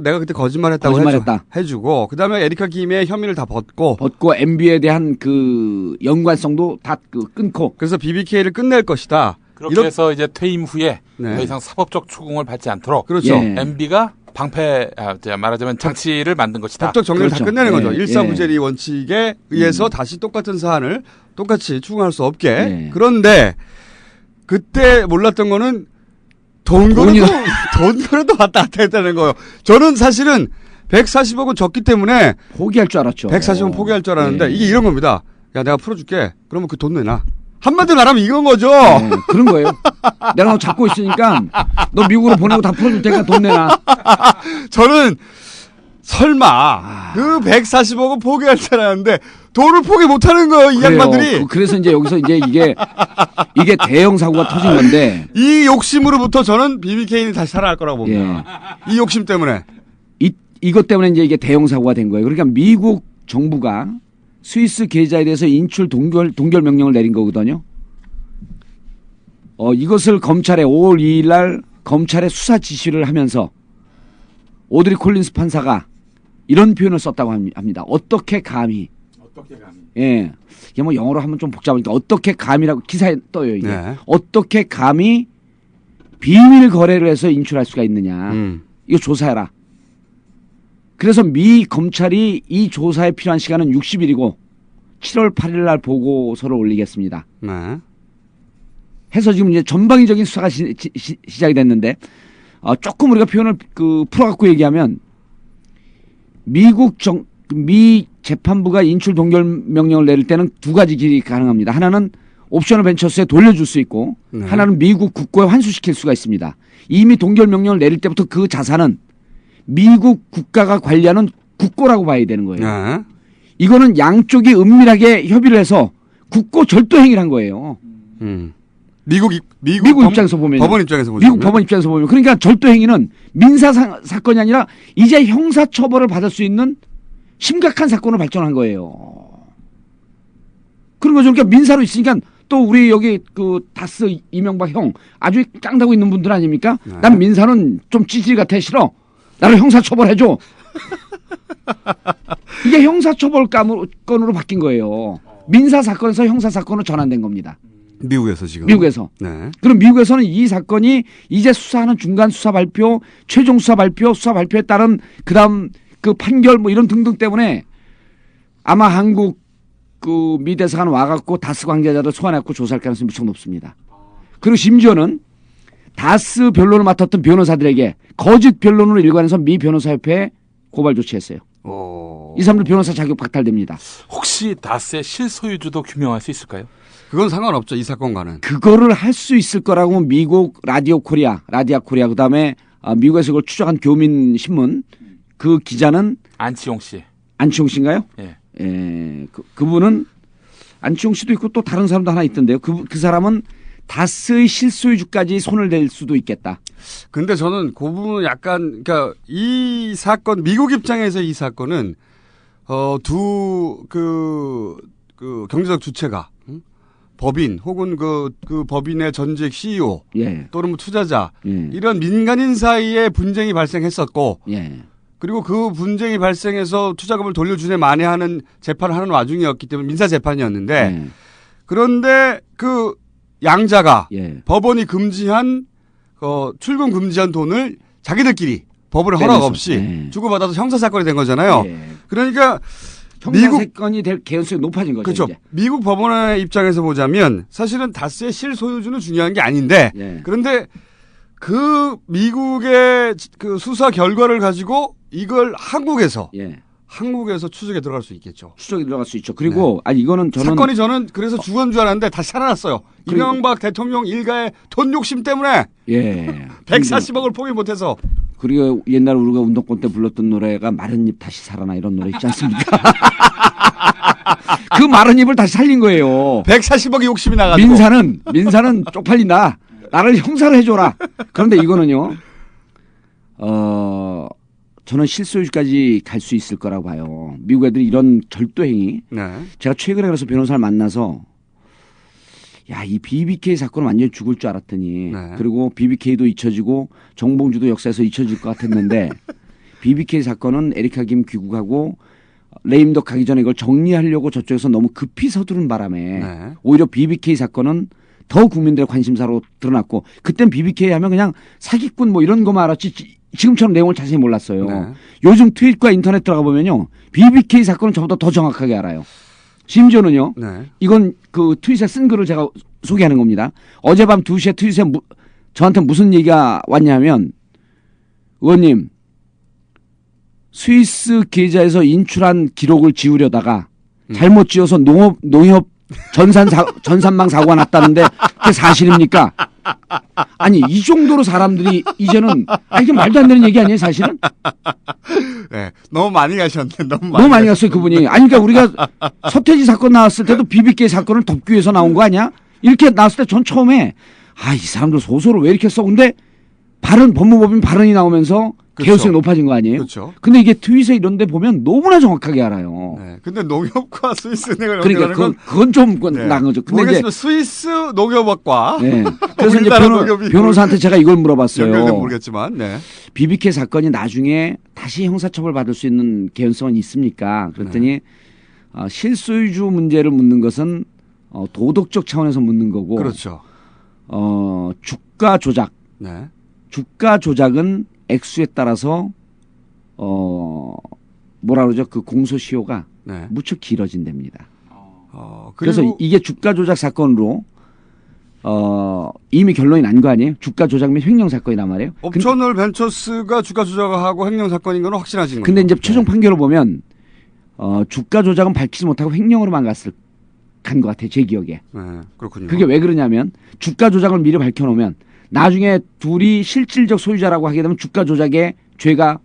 Speaker 2: 내가 그때 거짓말했다고 해주고 그다음에 에리카 김의 혐의를 다 벗고
Speaker 8: MB에 대한 그 연관성도 다 끊고
Speaker 2: 그래서 BBK를 끝낼 것이다.
Speaker 3: 그렇게 해서 이제 퇴임 후에 더 이상 사법적 추궁을 받지 않도록
Speaker 2: 그렇죠.
Speaker 3: MB가 말하자면 장치를 만든 것이다.
Speaker 2: 법적 정리를 다 끝내는 거죠. 일사부재리 원칙에 의해서 다시 똑같은 사안을 똑같이 추궁할 수 없게. 그런데 그때 몰랐던 거는 돈 거래도 왔다 갔다 했다는 거예요. 저는 사실은 140억은 적기 때문에
Speaker 8: 포기할 줄 알았죠.
Speaker 2: 140억 포기할 줄 알았는데 이게 이런 겁니다. 야, 내가 풀어줄게. 그러면 그 돈 내놔. 한마디로 말하면 이건 거죠.
Speaker 8: 그런 거예요. 내가 너 잡고 있으니까 너 미국으로 보내고 다 풀어줄 테니까 돈 내놔.
Speaker 2: 저는 설마 그 140억은 포기할 줄 알았는데 돈을 포기 못하는 거예요. 이 양반들이.
Speaker 8: 그래서 이제 여기서 이제 이게 대형 사고가 터진 건데
Speaker 2: 이 욕심으로부터 저는 BBK는 다시 살아날 거라고 봅니다. 이 욕심 때문에.
Speaker 8: 이것 때문에 이제 이게 대형 사고가 된 거예요. 그러니까 미국 정부가 스위스 계좌에 대해서 인출 동결 명령을 내린 거거든요. 이것을 검찰에 5월 2일 날 검찰에 수사 지시를 하면서 오드리 콜린스 판사가 이런 표현을 썼다고 합니다. 어떻게 감히. 예. 이게 뭐 영어로 하면 좀 복잡하니까 어떻게 감히라고 기사에 떠요, 이게. 네. 어떻게 감히 비밀 거래를 해서 인출할 수가 있느냐. 이거 조사해라. 그래서 미 검찰이 이 조사에 필요한 시간은 60일이고 7월 8일 날 보고서를 올리겠습니다. 네. 해서 지금 이제 전방위적인 수사가 시작이 됐는데 조금 우리가 표현을 풀어갖고 얘기하면 미 재판부가 인출 동결 명령을 내릴 때는 두 가지 길이 가능합니다. 하나는 옵셔널 벤처스에 돌려줄 수 있고 하나는 미국 국고에 환수시킬 수가 있습니다. 이미 동결 명령을 내릴 때부터 그 자산은 미국 국가가 관리하는 국고라고 봐야 되는 거예요. 이거는 양쪽이 은밀하게 협의를 해서 국고 절도 행위를 한 거예요.
Speaker 2: 미국
Speaker 8: 입장에서 보면
Speaker 2: 법원 입장에서
Speaker 8: 미국 법원 입장에서 보면 그러니까 절도 행위는 민사 사건이 아니라 이제 형사 처벌을 받을 수 있는 심각한 사건으로 발전한 거예요. 그런 거죠. 그러니까 민사로 있으니까 또 우리 여기 다스 이명박 형 아주 깡다고 있는 분들 아닙니까? 난 민사는 좀 찌질 같아 싫어. 나를 형사처벌해줘. 이게 형사처벌건으로 바뀐 거예요. 민사사건에서 형사사건으로 전환된 겁니다.
Speaker 2: 미국에서 지금.
Speaker 8: 미국에서. 네. 그럼 미국에서는 이 사건이 이제 수사하는 중간 수사 발표, 최종 수사 발표에 따른 그다음 그 판결 뭐 이런 등등 때문에 아마 한국 미 대사관 와갖고 다스 관계자들 소환해갖고 조사할 가능성이 무척 높습니다. 그리고 심지어는 다스 변론을 맡았던 변호사들에게 거짓 변론으로 일관해서 미 변호사협회에 고발 조치했어요. 이 사람들 변호사 자격 박탈됩니다.
Speaker 3: 혹시 다스의 실소유주도 규명할 수 있을까요?
Speaker 2: 그건 상관없죠. 이 사건과는.
Speaker 8: 그거를 할 수 있을 거라고 미국 라디아 코리아 그다음에 미국에서 그걸 추적한 교민 신문 그 기자는 안치홍 씨인가요? 예. 예. 그분은 안치홍 씨도 있고 또 다른 사람도 하나 있던데요. 그 사람은 다스의 실소유주까지 손을 댈 수도 있겠다.
Speaker 2: 근데 저는 그 부분은 약간, 그러니까 이 사건, 미국 입장에서 이 사건은, 경제적 주체가, 법인, 혹은 그 법인의 전직 CEO, 또는 뭐 투자자, 이런 민간인 사이에 분쟁이 발생했었고, 그리고 그 분쟁이 발생해서 투자금을 돌려주네 만회하는 재판을 하는 와중이었기 때문에 민사재판이었는데, 그런데 양자가 법원이 금지한 출금 금지한 돈을 자기들끼리 법원의 허락 없이 주고받아서 형사사건이 된 거잖아요. 그러니까
Speaker 8: 형사사건이 될 개연성이 높아진 거죠.
Speaker 2: 그렇죠.
Speaker 8: 이제.
Speaker 2: 미국 법원의 입장에서 보자면 사실은 다스의 실소유주는 중요한 게 아닌데 그런데 그 미국의 그 수사 결과를 가지고 이걸 한국에서
Speaker 8: 예.
Speaker 2: 한국에서 추적에 들어갈 수 있겠죠.
Speaker 8: 추적이 들어갈 수 있죠. 그리고 네. 아니 이거는 저는
Speaker 2: 그래서 죽은 줄 알았는데 다시 살아났어요. 이명박 대통령 일가의 돈 욕심 때문에
Speaker 8: 예.
Speaker 2: 140억을 포기 못해서.
Speaker 8: 그리고 옛날 우리가 운동권 때 불렀던 노래가 마른 잎 다시 살아나 이런 노래 있지 않습니까? 그 마른 잎을 다시 살린 거예요.
Speaker 2: 140억이 욕심이 나가지고.
Speaker 8: 민사는 쪽팔린다. 나를 형사를 해줘라. 그런데 이거는요. 저는 실소유주까지 갈 수 있을 거라고 봐요. 미국 애들이 이런 절도 행위. 네. 제가 최근에 그래서 변호사를 만나서 야, 이 BBK 사건은 완전히 죽을 줄 알았더니 네. 그리고 BBK도 잊혀지고 정봉주도 역사에서 잊혀질 것 같았는데 BBK 사건은 에리카 김 귀국하고 레임덕 가기 전에 이걸 정리하려고 저쪽에서 너무 급히 서두른 바람에 네. 오히려 BBK 사건은 더 국민들의 관심사로 드러났고 그땐 BBK 하면 그냥 사기꾼 뭐 이런 거만 알았지 지금처럼 내용을 자세히 몰랐어요. 네. 요즘 트윗과 인터넷 들어가 보면요. BBK 사건은 저보다 더 정확하게 알아요. 심지어는요. 네. 이건 그 트윗에 쓴 글을 제가 소개하는 겁니다. 어젯밤 2시에 트윗에 저한테 무슨 얘기가 왔냐면 의원님 스위스 계좌에서 인출한 기록을 지우려다가 잘못 지어서 농협 전산망 사고가 났다는데 그게 사실입니까? 아니 이 정도로 사람들이 이제는 이게 말도 안 되는 얘기 아니에요 사실은?
Speaker 2: 네, 너무 많이 가셨네.
Speaker 8: 너무 많이 갔어요 그분이. 아니 그러니까 우리가 서태지 사건 나왔을 때도 BBK 사건을 덮기 위해서 나온 거 아니야? 이렇게 나왔을 때 전 처음에 이 사람들 소설을 왜 이렇게 써? 근데 법무법인 발언이 나오면서 그렇죠. 개연성이 높아진 거 아니에요?
Speaker 2: 그렇죠.
Speaker 8: 근데 이게 트윗에 이런 데 보면 너무나 정확하게 알아요.
Speaker 2: 네. 근데 농협과 스위스은행을
Speaker 8: 그러니까 그건 좀 나은 거죠. 근데
Speaker 2: 모르겠으면 이제 스위스 농협학과.
Speaker 8: 네. 그래서 이제 변호사한테 제가 이걸 물어봤어요.
Speaker 2: 연결된 모르겠지만. 네.
Speaker 8: BBK 사건이 나중에 다시 형사처벌 받을 수 있는 개연성은 있습니까? 그랬더니 네. 실소유주 문제를 묻는 것은 도덕적 차원에서 묻는 거고.
Speaker 2: 그렇죠.
Speaker 8: 주가 조작.
Speaker 2: 네. 주가
Speaker 8: 조작은 액수에 따라서 뭐라 그러죠? 그 공소시효가 네. 무척 길어진답니다. 그래서 이게 주가 조작 사건으로 이미 결론이 난 거 아니에요? 주가 조작이면 횡령 사건이란 말이에요.
Speaker 2: 옵셔널 벤처스가 주가 조작을 하고 횡령 사건인 건 확실하신 거죠.
Speaker 8: 근데 이제 최종 판결을 보면 주가 조작은 밝히지 못하고 횡령으로만 간 것 같아요. 제 기억에.
Speaker 2: 네, 그렇군요.
Speaker 8: 그게 왜 그러냐면 주가 조작을 미리 밝혀놓으면 나중에 둘이 실질적 소유자라고 하게 되면 주가 조작의 죄가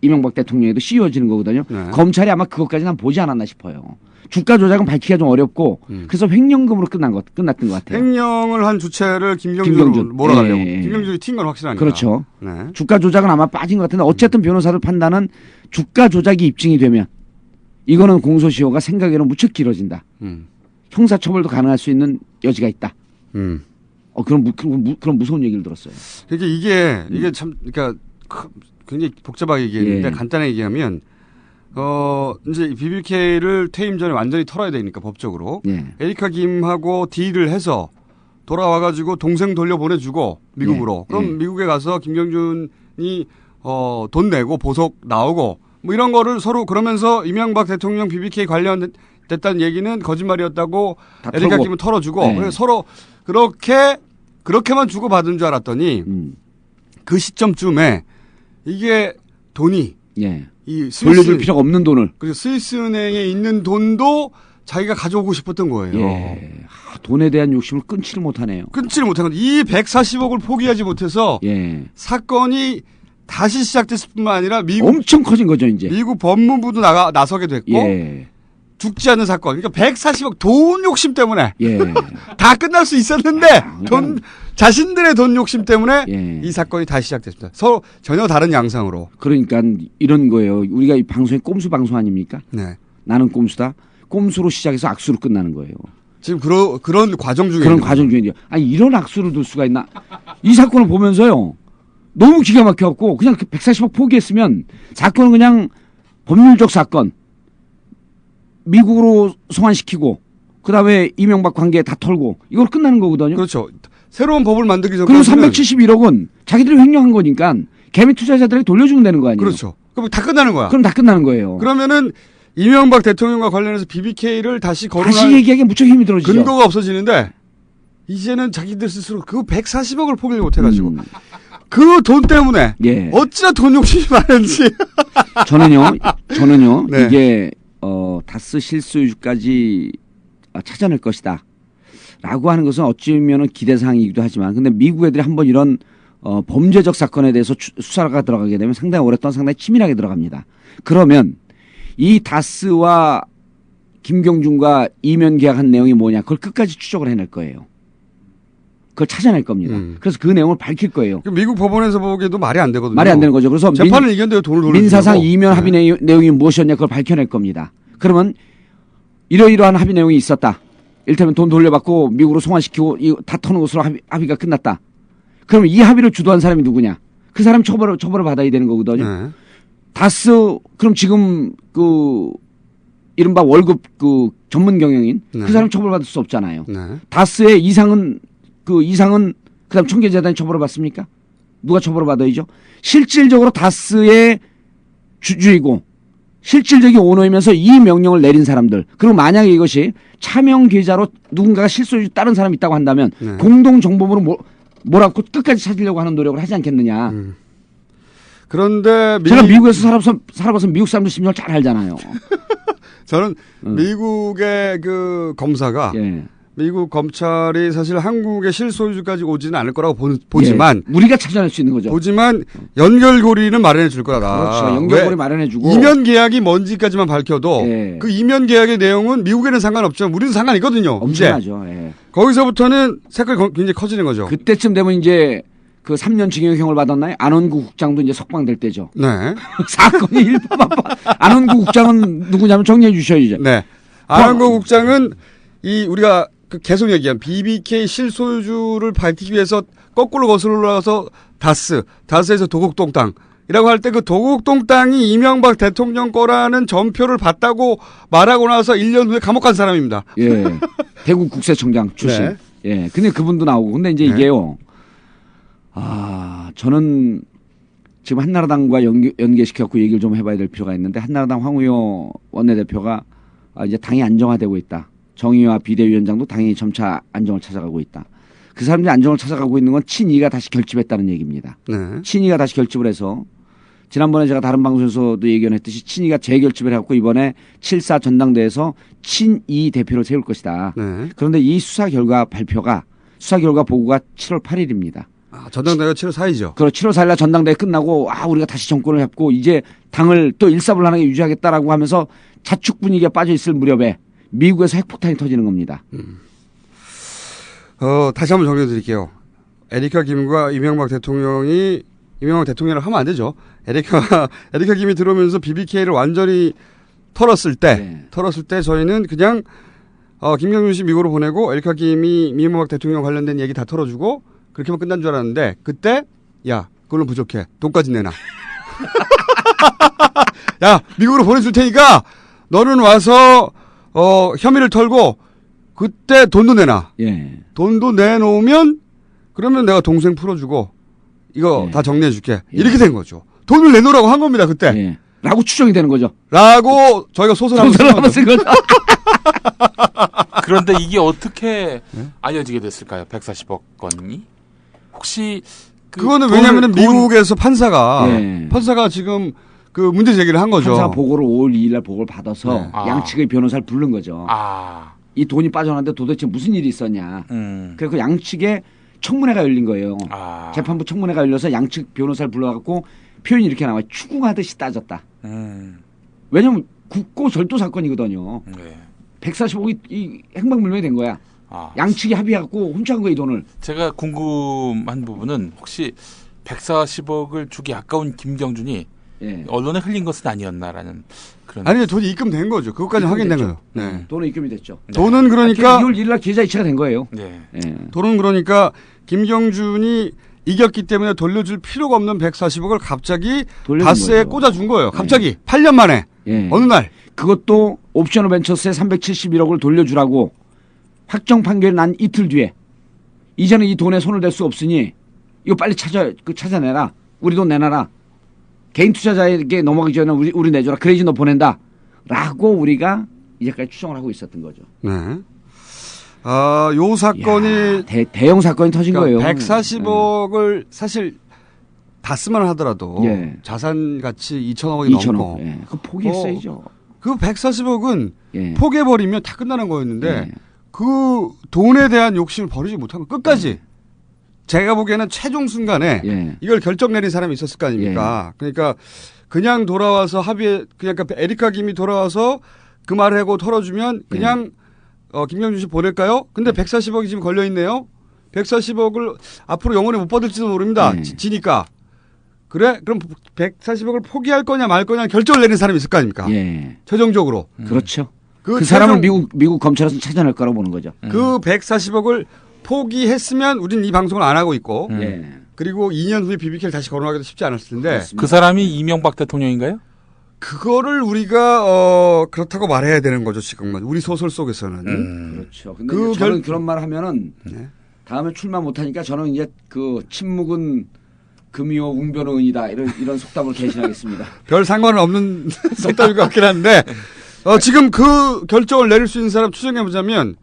Speaker 8: 이명박 대통령에도 씌워지는 거거든요. 네. 검찰이 아마 그것까지는 보지 않았나 싶어요. 주가 조작은 밝히기가 좀 어렵고 그래서 횡령금으로 끝났던 것 같아요.
Speaker 2: 횡령을 한 주체를 김경준 몰아가려고. 예. 김경준이 튄 건 확실하니까.
Speaker 8: 그렇죠. 네. 주가 조작은 아마 빠진 것 같은데 어쨌든 변호사들 판단은 주가 조작이 입증이 되면 이거는 공소시효가 생각에는 무척 길어진다. 형사처벌도 가능할 수 있는 여지가 있다. 그런 무서운 얘기를 들었어요.
Speaker 2: 그러니까 이게 참, 그러니까 굉장히 복잡하게 얘기했는데 예. 간단하게 얘기하면, 이제 BBK를 퇴임 전에 완전히 털어야 되니까 법적으로. 예. 에리카 김하고 딜을 해서 돌아와가지고 동생 돌려보내주고 미국으로. 예. 그럼 예. 미국에 가서 김경준이 돈 내고 보석 나오고 뭐 이런 거를 서로 그러면서 이명박 대통령 BBK 관련됐다는 얘기는 거짓말이었다고 에리카 김은 털어주고 예. 그래서 서로 그렇게만 주고받은 줄 알았더니 그 시점쯤에 이게 돈이
Speaker 8: 예. 돌려줄 필요가 없는 돈을
Speaker 2: 그리고 스위스은행에 있는 돈도 자기가 가져오고 싶었던 거예요.
Speaker 8: 예. 돈에 대한 욕심을 끊지를 못하네요.
Speaker 2: 끊지를 못하는 이 140억을 포기하지 못해서 예. 사건이 다시 시작됐을 뿐만 아니라
Speaker 8: 엄청 커진 거죠 이제.
Speaker 2: 미국 법무부도 나서게 됐고 예. 죽지 않는 사건. 그러니까 140억 돈 욕심 때문에
Speaker 8: 예.
Speaker 2: 다 끝날 수 있었는데 자신들의 돈 욕심 때문에 예. 이 사건이 다시 시작됐습니다. 서로 전혀 다른 양상으로.
Speaker 8: 그러니까 이런 거예요. 우리가 이 방송이 꼼수 방송 아닙니까?
Speaker 2: 네.
Speaker 8: 나는 꼼수다. 꼼수로 시작해서 악수로 끝나는 거예요.
Speaker 2: 지금 그런 과정 중에
Speaker 8: 그런 과정 중에 이런 악수를 둘 수가 있나? 이 사건을 보면서요. 너무 기가 막혀갖고 그냥 140억 포기했으면 사건은 그냥 법률적 사건. 미국으로 송환시키고 그다음에 이명박 관계 다 털고 이걸 끝나는 거거든요.
Speaker 2: 그렇죠. 새로운 법을 만들기 전까지는.
Speaker 8: 그리고 371억은 자기들이 횡령한 거니까 개미 투자자들에게 돌려주면 되는 거 아니에요.
Speaker 2: 그렇죠. 그럼 다 끝나는 거야.
Speaker 8: 그럼 다 끝나는 거예요.
Speaker 2: 그러면은 이명박 대통령과 관련해서 BBK를 다시
Speaker 8: 얘기하기엔 무척 힘이 들어지죠.
Speaker 2: 근거가 없어지는데 이제는 자기들 스스로 그 140억을 포기를 못해가지고 그 돈 때문에
Speaker 8: 예.
Speaker 2: 어찌나 돈 욕심이 많은지.
Speaker 8: 저는요
Speaker 2: 네.
Speaker 8: 이게 다스 실소유주까지 찾아낼 것이다. 라고 하는 것은 어찌보면 기대사항이기도 하지만 근데 미국 애들이 한번 이런 범죄적 사건에 대해서 수사가 들어가게 되면 상당히 오랫동안 상당히 치밀하게 들어갑니다. 그러면 이 다스와 김경준과 이면 계약한 내용이 뭐냐 그걸 끝까지 추적을 해낼 거예요. 그걸 찾아낼 겁니다. 그래서 그 내용을 밝힐 거예요.
Speaker 2: 미국 법원에서 보기에도 말이 안 되거든요.
Speaker 8: 말이 안 되는 거죠. 그래서
Speaker 2: 재판을 이겼는데 돈을 돌려주고
Speaker 8: 민사상 이면 합의 내용이 무엇이었냐 그걸 밝혀낼 겁니다. 그러면 이러이러한 합의 내용이 있었다. 이를테면 돈 돌려받고 미국으로 송환시키고 다 터는 것으로 합의가 끝났다. 그러면 이 합의를 주도한 사람이 누구냐? 그 사람 처벌을 받아야 되는 거거든요.
Speaker 2: 네.
Speaker 8: 다스 그럼 지금 이른바 월급 전문 경영인
Speaker 2: 네.
Speaker 8: 그 사람 처벌받을 수 없잖아요.
Speaker 2: 네.
Speaker 8: 다스의 이상은 그다음 청계재단이 처벌을 받습니까? 누가 처벌을 받아야죠? 실질적으로 다스의 주주이고 실질적인 오너이면서 이 명령을 내린 사람들. 그리고 만약에 이것이 차명 계좌로 누군가가 실소유주 다른 사람이 있다고 한다면
Speaker 2: 네.
Speaker 8: 공동 정보물을 몰아갖고 끝까지 찾으려고 하는 노력을 하지 않겠느냐.
Speaker 2: 그런데
Speaker 8: 제가 미국에서 살아봐서 미국 사람들 심정을 잘 알잖아요.
Speaker 2: 저는 미국의 그 검사가
Speaker 8: 예.
Speaker 2: 미국 검찰이 사실 한국의 실소유주까지 오지는 않을 거라고 보지만
Speaker 8: 예. 우리가 찾아낼 수 있는 거죠.
Speaker 2: 보지만 연결고리는 마련해 줄 거다.
Speaker 8: 그렇죠. 연결고리 마련해 주고
Speaker 2: 이면 계약이 뭔지까지만 밝혀도
Speaker 8: 예.
Speaker 2: 그 이면 계약의 내용은 미국에는 상관없지만 우리는 상관이거든요.
Speaker 8: 엄청나죠. 예.
Speaker 2: 거기서부터는 색깔이 굉장히 커지는 거죠.
Speaker 8: 그때쯤 되면 이제 그 3년 징역형을 받았나요? 안원구 국장도 이제 석방될 때죠.
Speaker 2: 네.
Speaker 8: 사건이 일파만파. 안원구 국장은 누구냐면 정리해 주셔야죠.
Speaker 2: 네. 안원구 국장은 우리가 계속 얘기한 BBK 실소유주를 밝히기 위해서 거꾸로 거슬러 올라가서 다스에서 도곡동 땅이라고 할 때 그 도곡동 땅이 이명박 대통령 거라는 전표를 봤다고 말하고 나서 1년 후에 감옥 간 사람입니다.
Speaker 8: 예. 대구 국세청장 출신.
Speaker 2: 네.
Speaker 8: 예. 근데 그분도 나오고. 근데 이제
Speaker 2: 네.
Speaker 8: 이게요. 저는 지금 한나라당과 연계시켜갖고 얘기를 좀 해봐야 될 필요가 있는데 한나라당 황우여 원내대표가 이제 당이 안정화되고 있다. 정의화 비대위원장도 당연히 점차 안정을 찾아가고 있다. 그 사람들이 안정을 찾아가고 있는 건 친이가 다시 결집했다는 얘기입니다.
Speaker 2: 네.
Speaker 8: 친이가 다시 결집을 해서 지난번에 제가 다른 방송에서도 예견했듯이 친이가 재결집을 해갖고 이번에 7.4 전당대회에서 친이 대표를 세울 것이다.
Speaker 2: 네.
Speaker 8: 그런데 이 수사 결과 보고가 7월 8일입니다.
Speaker 2: 전당대회가 7월 4일이죠.
Speaker 8: 그럼 7월 4일 날 전당대회 끝나고 우리가 다시 정권을 잡고 이제 당을 또 일사불란하게 유지하겠다라고 하면서 자축 분위기가 빠져 있을 무렵에 미국에서 핵폭탄이 터지는 겁니다.
Speaker 2: 다시 한번 정리해 드릴게요. 에리카 김과 이명박 대통령을 하면 안 되죠. 에리카 김이 들어오면서 BBK를 완전히 털었을 때 저희는 그냥 김경준 씨 미국으로 보내고 에리카 김이 이명박 대통령 관련된 얘기 다 털어주고 그렇게만 끝난 줄 알았는데 그때 야 그걸로 부족해. 돈까지 내놔. 야 미국으로 보내줄 테니까 너는 와서 혐의를 털고 그때 돈도 내놔.
Speaker 8: 예.
Speaker 2: 돈도 내놓으면 그러면 내가 동생 풀어주고 이거 다 정리해줄게. 이렇게 된 거죠. 돈을 내놓으라고 한 겁니다 그때.
Speaker 8: 예. 라고 추정이 되는 거죠.
Speaker 2: 라고 저희가 소설 한번
Speaker 8: 쓴 거죠.
Speaker 3: 그런데 이게 어떻게 알려지게 됐을까요? 140억 건이? 혹시
Speaker 2: 그거는 왜냐하면 미국에서 판사가 지금 그 문제 제기를 한 거죠.
Speaker 8: 판사 보고를 5월 2일 날 보고를 받아서 양측의 변호사를 부른 거죠. 이 돈이 빠져나왔는데 도대체 무슨 일이 있었냐. 그래서 양측에 청문회가 열린 거예요. 재판부 청문회가 열려서 양측 변호사를 불러갖고 표현이 이렇게 나와요. 추궁하듯이 따졌다. 왜냐하면 국고 절도 사건이거든요. 140억이 이 행방불명이 된 거야. 양측이 합의해갖고 훔쳐간 거야 이 돈을.
Speaker 3: 제가 궁금한 부분은 혹시 140억을 주기 아까운 김경준이 언론에 흘린 것은 아니었나라는 그런.
Speaker 2: 아니요, 돈이 입금된 거죠. 그것까지 확인된 거죠.
Speaker 8: 네. 돈은 입금이 됐죠.
Speaker 2: 돈은 그러니까
Speaker 8: 2월 1일 날 계좌 이체가 된 거예요.
Speaker 2: 돈은 그러니까 김경준이 이겼기 때문에 돌려줄 필요가 없는 140억을 갑자기 다스에 꽂아준 거예요. 갑자기 8년 만에 어느 날.
Speaker 8: 그것도 옵셔널 벤처스에 371억을 돌려주라고 확정 판결이 난 이틀 뒤에 이제는 이 돈에 손을 댈 수 없으니 이거 빨리 찾아내라. 우리 돈 내놔라. 개인 투자자에게 넘어가기 전에 우리 내줘라. 그래야지 너 보낸다. 라고 우리가 이제까지 추정을 하고 있었던 거죠.
Speaker 2: 네. 요 사건이
Speaker 8: 대형 사건이 터진
Speaker 2: 그러니까
Speaker 8: 거예요.
Speaker 2: 140억을 사실 다스만 하더라도
Speaker 8: 예.
Speaker 2: 자산 가치 2천억이
Speaker 8: 2천억.
Speaker 2: 넘고
Speaker 8: 예. 그 포기했어야죠.
Speaker 2: 그 140억은
Speaker 8: 예.
Speaker 2: 포기해버리면 다 끝나는 거였는데
Speaker 8: 예.
Speaker 2: 그 돈에 대한 욕심을 버리지 못한 거 끝까지 제가 보기에는 최종 순간에
Speaker 8: 예.
Speaker 2: 이걸 결정 내린 사람이 있었을 거 아닙니까? 그러니까 그냥 돌아와서 합의에 그냥 에리카 김이 돌아와서 그 말을 하고 털어주면 그냥 김경준 씨 보낼까요? 근데 140억이 지금 걸려 있네요. 140억을 앞으로 영원히 못 받을지도 모릅니다. 지니까. 그래? 그럼 140억을 포기할 거냐 말 거냐 결정을 내린 사람이 있을 거 아닙니까?
Speaker 8: 예.
Speaker 2: 최종적으로.
Speaker 8: 그렇죠. 그 사람을 미국 검찰에서 찾아낼 거라고 보는 거죠.
Speaker 2: 그 140억을 포기했으면 우리는 이 방송을 안 하고 있고 그리고 2년 후에 BBK를 다시 거론하기도 쉽지 않았을 텐데
Speaker 8: 그렇습니다.
Speaker 3: 그 사람이 이명박 대통령인가요?
Speaker 2: 그거를 우리가 그렇다고 말해야 되는 거죠 지금은 우리 소설 속에서는
Speaker 8: 그렇죠. 근데 저는 그런 말 하면은 다음에 출마 못하니까 저는 이제 그 침묵은 금이요 웅변의 은이다 이런 속담을 개신하겠습니다.
Speaker 2: 별 상관은 없는 속담일 것 같긴 한데 지금 그 결정을 내릴 수 있는 사람 추정해 보자면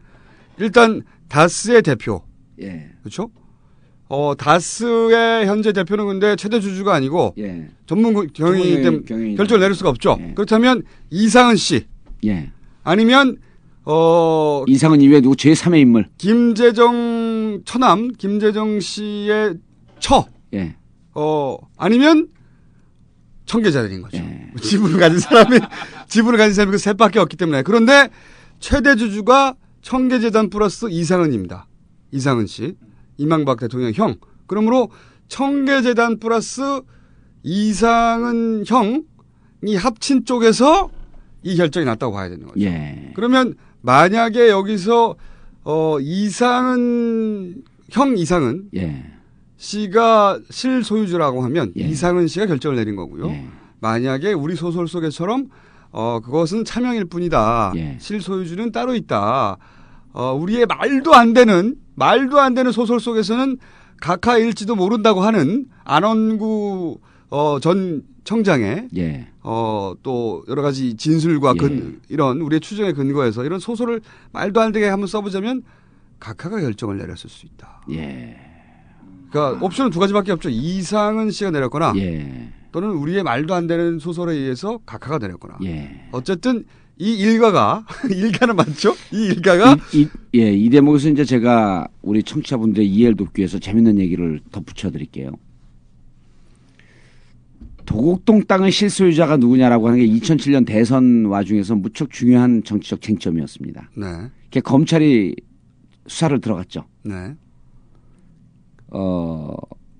Speaker 2: 일단 다스의 대표, 그렇죠? 다스의 현재 대표는 근데 최대 주주가 아니고 전문 경영이기 때문에 결정을 내릴 수가 없죠. 그렇다면 이상은 씨, 아니면
Speaker 8: 이상은 이외에 누구 제3의 인물,
Speaker 2: 김재정 처남 김재정 씨의 처, 아니면 청계자들인 거죠. 지분을 가진 사람이 그 셋밖에 없기 때문에 그런데 최대 주주가 청계재단 플러스 이상은입니다. 이상은 씨. 이명박 대통령 형. 그러므로 청계재단 플러스 이상은 형이 합친 쪽에서 이 결정이 났다고 봐야 되는 거죠. 그러면 만약에 여기서 이상은 씨가 실소유주라고 하면 이상은 씨가 결정을 내린 거고요. 만약에 우리 소설 속에처럼 그것은 차명일 뿐이다. 실소유주는 따로 있다. 우리의 말도 안 되는 소설 속에서는 각하일지도 모른다고 하는 안원구 전 청장의 또 여러 가지 진술과 이런 우리의 추정에 근거해서 이런 소설을 말도 안 되게 한번 써보자면 각하가 결정을 내렸을 수 있다. 그러니까 옵션은 두 가지밖에 없죠. 이상은 씨가 내렸거나 또는 우리의 말도 안 되는 소설에 의해서 각하가 내렸거나. 어쨌든 이 일가는 맞죠? 이 일가가
Speaker 8: 이 대목에서 이제 제가 우리 청취자분들의 이해를 돕기 위해서 재밌는 얘기를 덧붙여 드릴게요. 도곡동 땅의 실소유자가 누구냐라고 하는 게 2007년 대선 와중에서 무척 중요한 정치적 쟁점이었습니다. 검찰이 수사를 들어갔죠.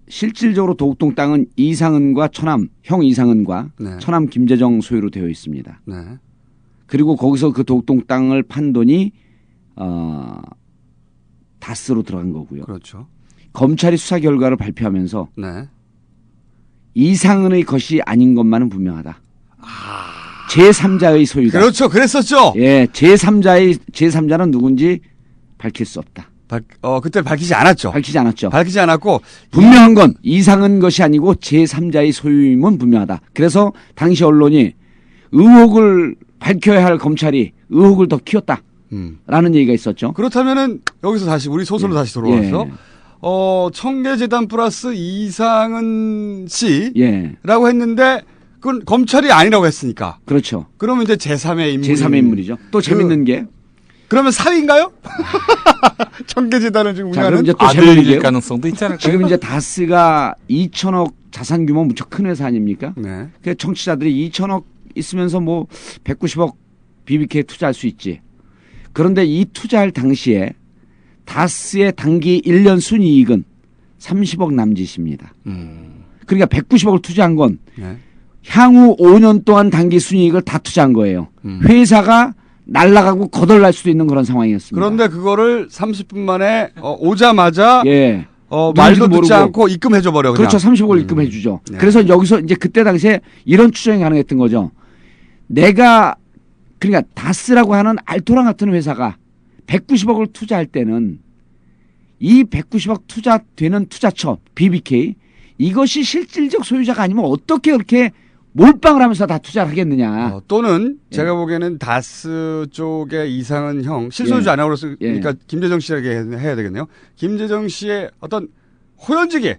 Speaker 8: 실질적으로 도곡동 땅은 이상은과 형 이상은과 처남 김재정 소유로 되어 있습니다. 그리고 거기서 그 도곡동 땅을 판 돈이 다스로 들어간 거고요.
Speaker 2: 그렇죠.
Speaker 8: 검찰이 수사 결과를 발표하면서 이상은의 것이 아닌 것만은 분명하다. 제3자의 소유다.
Speaker 2: 그렇죠. 그랬었죠.
Speaker 8: 제3자는 누군지 밝힐 수 없다.
Speaker 2: 그때 밝히지 않았죠. 밝히지 않았고
Speaker 8: 분명한 건 이상은 것이 아니고 제3자의 소유임은 분명하다. 그래서 당시 언론이 의혹을 밝혀야 할 검찰이 의혹을 더 키웠다라는 얘기가 있었죠.
Speaker 2: 그렇다면은 여기서 다시 우리 소설로 다시 돌아와서 청계재단 플러스 이상은 씨라고 했는데 그건 검찰이 아니라고 했으니까.
Speaker 8: 그렇죠.
Speaker 2: 그러면 이제 제3의
Speaker 8: 인물이죠. 또 재밌는 게
Speaker 2: 그러면 사위인가요? 청계재단을 지금 운영하는
Speaker 8: 그럼 이제 또
Speaker 3: 아들일 가능성도 있잖아요.
Speaker 8: 지금 이제 다스가 2천억 자산 규모 무척 큰 회사 아닙니까? 그 청취자들이 2천억 있으면서 뭐 190억 BBK에 투자할 수 있지. 그런데 이 투자할 당시에 다스의 단기 1년 순이익은 30억 남짓입니다. 그러니까 190억을 투자한 건 향후 5년 동안 단기 순이익을 다 투자한 거예요. 회사가 날아가고 거덜날 수도 있는 그런 상황이었습니다.
Speaker 2: 그런데 그거를 30분 만에 오자마자 말도 듣지 않고 입금해줘 버려.
Speaker 8: 그렇죠. 30억을 입금해 주죠. 그래서 여기서 이제 그때 당시에 이런 추정이 가능했던 거죠. 그러니까 다스라고 하는 알토란 같은 회사가 190억을 투자할 때는 이 190억 투자되는 투자처 BBK 이것이 실질적 소유자가 아니면 어떻게 그렇게 몰빵을 하면서 다 투자를 하겠느냐.
Speaker 2: 또는 제가 보기에는 다스 쪽의 이상은 형 실소유주 아니라고 그러니까 김재정 씨에게 해야 되겠네요. 김재정 씨의 어떤 호연지기.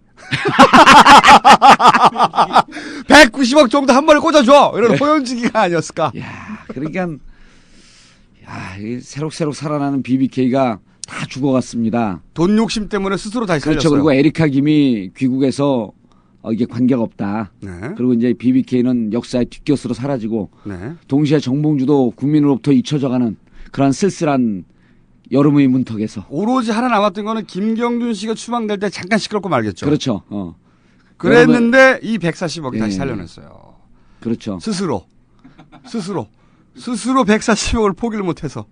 Speaker 2: 190억 정도 한 번에 꽂아줘. 이런 호연지기가 아니었을까.
Speaker 8: 야, 그러니까 이 새록새록 살아나는 BBK가 다 죽어갔습니다.
Speaker 2: 돈 욕심 때문에 스스로 다시 살렸어요.
Speaker 8: 그렇죠. 그리고 에리카 김이 귀국해서 이게 관계가 없다.
Speaker 2: 네.
Speaker 8: 그리고 이제 BBK는 역사의 뒷곁으로 사라지고
Speaker 2: 네.
Speaker 8: 동시에 정봉주도 국민으로부터 잊혀져가는 그런 쓸쓸한 여름의 문턱에서
Speaker 2: 오로지 하나 남았던 거는 김경준 씨가 추방될 때 잠깐 시끄럽고 말겠죠.
Speaker 8: 그렇죠.
Speaker 2: 그랬는데 이 140억이 다시 살려냈어요.
Speaker 8: 그렇죠.
Speaker 2: 스스로 140억을 포기를 못해서.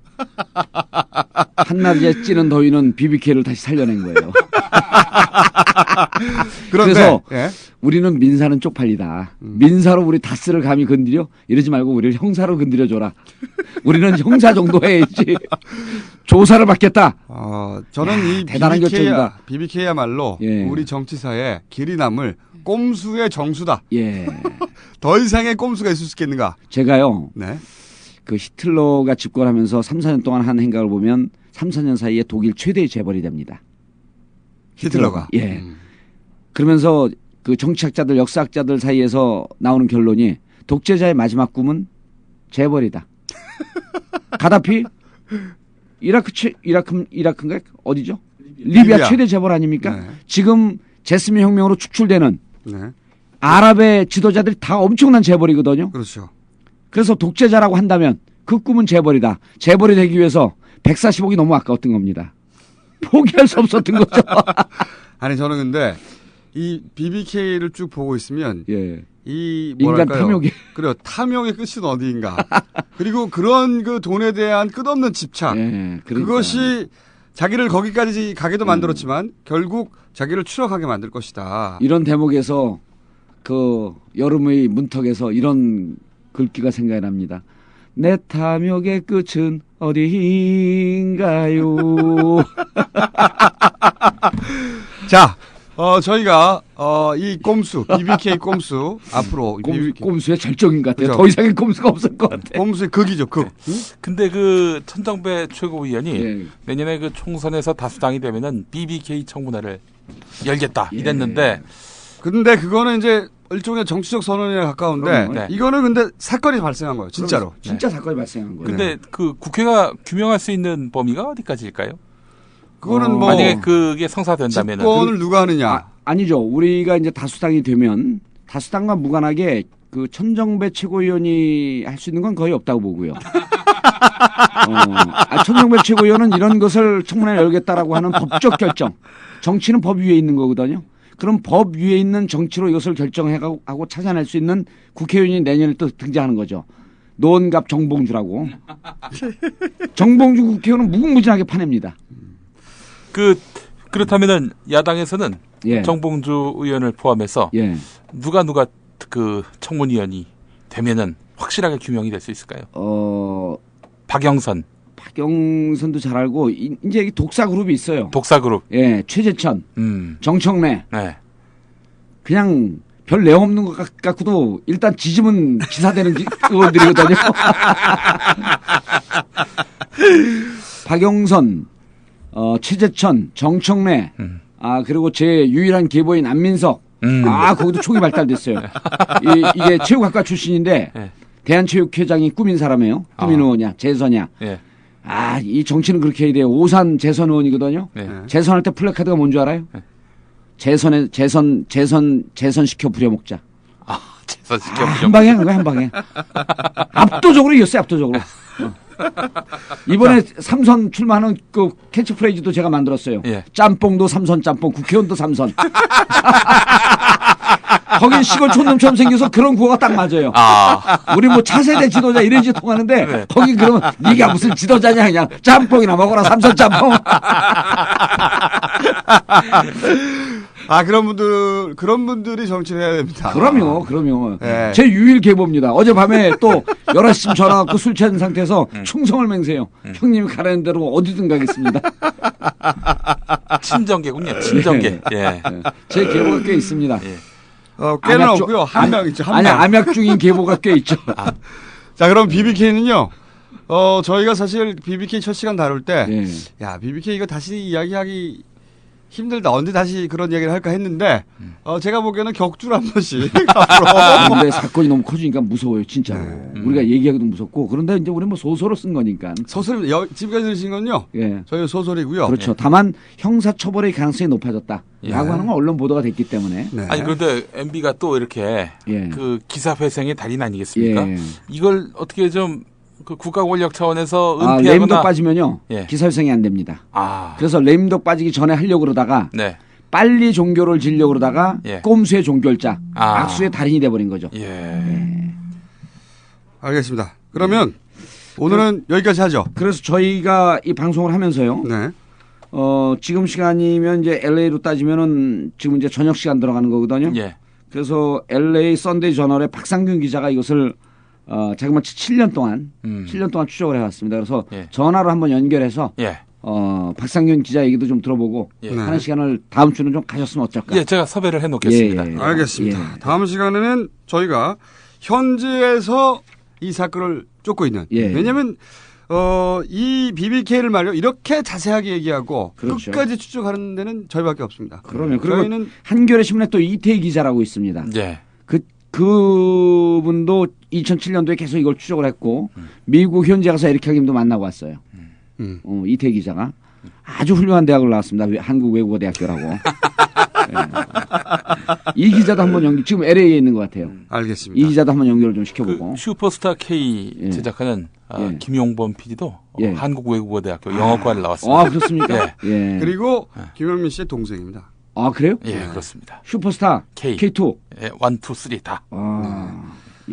Speaker 8: 한낮에 찌는 더위는 BBK를 다시 살려낸 거예요.
Speaker 2: 그런데,
Speaker 8: 그래서
Speaker 2: 예?
Speaker 8: 우리는 민사는 쪽팔리다. 민사로 우리 다스를 감히 건드려? 이러지 말고 우리를 형사로 건드려줘라. 우리는 형사 정도 해야지. 조사를 받겠다.
Speaker 2: 저는 이
Speaker 8: 대단한 결정이다.
Speaker 2: BBK야말로
Speaker 8: 예.
Speaker 2: 우리 정치사에 길이 남을 꼼수의 정수다.
Speaker 8: 예.
Speaker 2: 더 이상의 꼼수가 있을 수 있겠는가?
Speaker 8: 제가요.
Speaker 2: 네.
Speaker 8: 그 히틀러가 집권하면서 3, 4년 동안 한 행각을 보면 3, 4년 사이에 독일 최대의 재벌이 됩니다.
Speaker 2: 히틀러가.
Speaker 8: 예. 그러면서 그 정치학자들, 역사학자들 사이에서 나오는 결론이 독재자의 마지막 꿈은 재벌이다. 가다피 이라크인가 어디죠? 리비아 최대 재벌 아닙니까?
Speaker 2: 네.
Speaker 8: 지금 제스민 혁명으로 축출되는
Speaker 2: 네.
Speaker 8: 아랍의 지도자들이 다 엄청난 재벌이거든요.
Speaker 2: 그렇죠.
Speaker 8: 그래서 독재자라고 한다면 그 꿈은 재벌이다. 재벌이 되기 위해서 140억이 너무 아까웠던 겁니다. 포기할 수 없었던 거죠.
Speaker 2: 아니 저는 근데 이 BBK를 쭉 보고 있으면 이
Speaker 8: 인간
Speaker 2: 뭐랄까요?
Speaker 8: 탐욕이
Speaker 2: 그래요. 탐욕의 끝은 어디인가. 그리고 그런 그 돈에 대한 끝없는 집착. 그것이 자기를 거기까지 가게도 만들었지만 결국 자기를 추락하게 만들 것이다.
Speaker 8: 이런 대목에서 그 여름의 문턱에서 이런 글귀가 생각이 납니다. 내 탐욕의 끝은 어디인가요?
Speaker 2: 자, 저희가 이 꼼수, BBK 꼼수 앞으로
Speaker 8: 꼼수의 절정인 것 같아요.
Speaker 2: 그렇죠.
Speaker 8: 더 이상의 꼼수가 없을 것 같아요.
Speaker 2: 꼼수의 극이죠, 극.
Speaker 3: 근데 그 천정배 최고위원이 내년에 그 총선에서 다수당이 되면은 BBK 청문회를 열겠다 이랬는데
Speaker 2: 근데 그거는 이제 일종의 정치적 선언에 가까운데
Speaker 3: 네.
Speaker 2: 이거는 근데 사건이 발생한 거예요. 진짜로.
Speaker 8: 진짜 사건이 발생한 거예요.
Speaker 3: 근데 그 국회가 규명할 수 있는 범위가 어디까지일까요?
Speaker 2: 그거는 뭐
Speaker 3: 만약에 그게 성사된다면은
Speaker 2: 집권을 누가 하느냐?
Speaker 8: 아니죠. 우리가 이제 다수당이 되면 다수당과 무관하게 그 천정배 최고위원이 할 수 있는 건 거의 없다고 보고요. 천정배 최고위원은 이런 것을 청문회 열겠다라고 하는 법적 결정. 정치는 법 위에 있는 거거든요. 그럼 법 위에 있는 정치로 이것을 결정하고 찾아낼 수 있는 국회의원이 내년에 또 등장하는 거죠. 노원갑 정봉주라고. 정봉주 국회의원은 무궁무진하게 파냅니다.
Speaker 3: 그렇다면은 야당에서는 정봉주 의원을 포함해서 누가 그 청문위원이 되면은 확실하게 규명이 될 수 있을까요? 박영선도
Speaker 8: 잘 알고 이제 독사 그룹이 있어요.
Speaker 3: 독사 그룹.
Speaker 8: 예, 최재천, 정청래.
Speaker 3: 네.
Speaker 8: 그냥 별 내용 없는 것 같고도 일단 지지면 기사되는 의원들이거든요. 박영선, 최재천, 정청래, 그리고 제 유일한 계보인 안민석. 거기도 촉이 발달됐어요. 이게 체육학과 출신인데 대한체육회장이 꾸민 사람이에요. 꾸민 의원이야, 재선이야. 이 정치는 그렇게 해야 돼요. 오산 재선 의원이거든요. 재선할 때 플래카드가 뭔 줄 알아요? 재선 시켜 부려먹자.
Speaker 3: 재선 시켜 부려먹자.
Speaker 8: 한 방에 한 거야, 한 방에. 압도적으로 이겼어요, 압도적으로. 이번에 삼선 출마하는 그 캐치프레이즈도 제가 만들었어요. 짬뽕도 삼선 짬뽕, 국회의원도 삼선. 거긴 시골 촌놈처럼 생겨서 그런 구호가 딱 맞아요. 우리 뭐 차세대 지도자 이런지 통하는데 거기 그러면 네가 무슨 지도자냐 그냥 짬뽕이나 먹어라 삼선 짬뽕.
Speaker 2: 그런 분들이 정치를 해야 됩니다.
Speaker 8: 그럼요. 제 유일 계보입니다. 어젯밤에 또 11시쯤 전화 갖고 술 취한 상태에서 충성을 맹세해요. 형님이 가라는 대로 어디든 가겠습니다.
Speaker 3: 친정계군요. 친정계.
Speaker 8: 제 계보가 꽤 있습니다.
Speaker 2: 꽤는 없고요. 한 명 있죠.
Speaker 8: 암약 중인 계보가 꽤 있죠.
Speaker 2: 자, 그럼 BBK는요. 저희가 사실 BBK 첫 시간 다룰 때, BBK 이거 다시 이야기하기 힘들다. 언제 다시 그런 얘기를 할까 했는데 제가 보기에는 격주로 한 번씩 앞으로.
Speaker 8: 근데 사건이 너무 커지니까 무서워요, 진짜로. 우리가 얘기하기도 무섭고. 그런데 이제 우리는 뭐 소설로 쓴 거니까.
Speaker 2: 소설이 지금까지 들으신 건요.
Speaker 8: 예.
Speaker 2: 저희 소설이고요.
Speaker 8: 그렇죠. 다만 형사처벌의 가능성이 높아졌다. 라고 하는 건 언론 보도가 됐기 때문에.
Speaker 2: 네.
Speaker 3: 아니 그런데 MB가 또 이렇게 그 기사 회생의 달인 아니겠습니까? 이걸 어떻게 좀 그 국가 권력 차원에서 은폐하거나
Speaker 8: 레임덕 빠지면요. 기사회생이 안 됩니다. 그래서 레임덕 빠지기 전에 하려고 그러다가 빨리 종교를 지려고 그러다가 꼼수의 종결자, 악수의 달인이 돼버린 거죠.
Speaker 2: 알겠습니다. 그러면 오늘은 여기까지 하죠.
Speaker 8: 그래서 저희가 이 방송을 하면서요. 지금 시간이면 이제 LA로 따지면은 지금 이제 저녁 시간 들어가는 거거든요. 그래서 LA 썬데이 저널의 박상균 기자가 이것을 자그마치 7년 동안 추적을 해왔습니다. 그래서 전화로 한번 연결해서 박상균 기자 얘기도 좀 들어보고 하는 시간을 다음 주는 좀 가졌으면 어쩔까?
Speaker 3: 제가 섭외를 해놓겠습니다.
Speaker 2: 알겠습니다. 다음 시간에는 저희가 현지에서 이 사건을 쫓고 있는 왜냐하면 이 BBK를 말이요 이렇게 자세하게 얘기하고 끝까지 추적하는 데는 저희밖에 없습니다.
Speaker 8: 그러면 저희는 한겨레 신문에 또 이태희 기자라고 있습니다. 그분도 2007년도에 계속 이걸 추적을 했고 미국 현지 가서 에릭 하김도 만나고 왔어요. 이태희 기자가 아주 훌륭한 대학을 나왔습니다. 한국외국어대학교라고. 이 기자도 한번 연결 지금 LA에 있는 것 같아요.
Speaker 2: 알겠습니다.
Speaker 8: 이 기자도 한번 연결을 좀 시켜보고.
Speaker 3: 슈퍼스타 K 제작하는 김용범 PD도 한국외국어대학교 영어과를 나왔습니다.
Speaker 8: 그렇습니까?
Speaker 2: 그리고 김현민 씨의 동생입니다.
Speaker 8: 그래요?
Speaker 3: 그렇습니다.
Speaker 8: 슈퍼스타 K2.
Speaker 3: 1, 2, 3 다.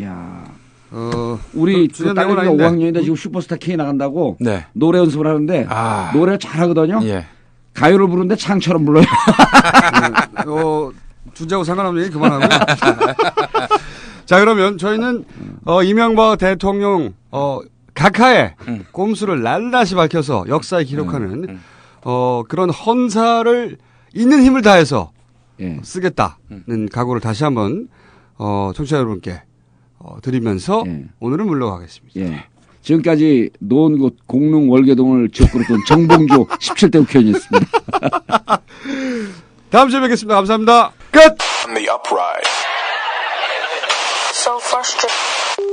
Speaker 8: 야. 우리 딸내미가 5학년인데 지금 슈퍼스타 K 나간다고 노래 연습을 하는데 노래 잘하거든요. 가요를 부르는데 창처럼 불러요.
Speaker 2: 주제하고 상관없는 얘기 그만하고. 자, 그러면 저희는 이명박 대통령 각하의 꼼수를 낱낱이 밝혀서 역사에 기록하는 그런 헌사를 있는 힘을 다해서 쓰겠다는 각오를 다시 한번 청취자 여러분께 드리면서 오늘은 물러가겠습니다.
Speaker 8: 지금까지 놓은 곳 공릉 월계동을 지역구로 둔 정봉주 17대 국회의원이었습니다.
Speaker 2: 다음 주에 뵙겠습니다. 감사합니다. 끝!
Speaker 10: So frustrated.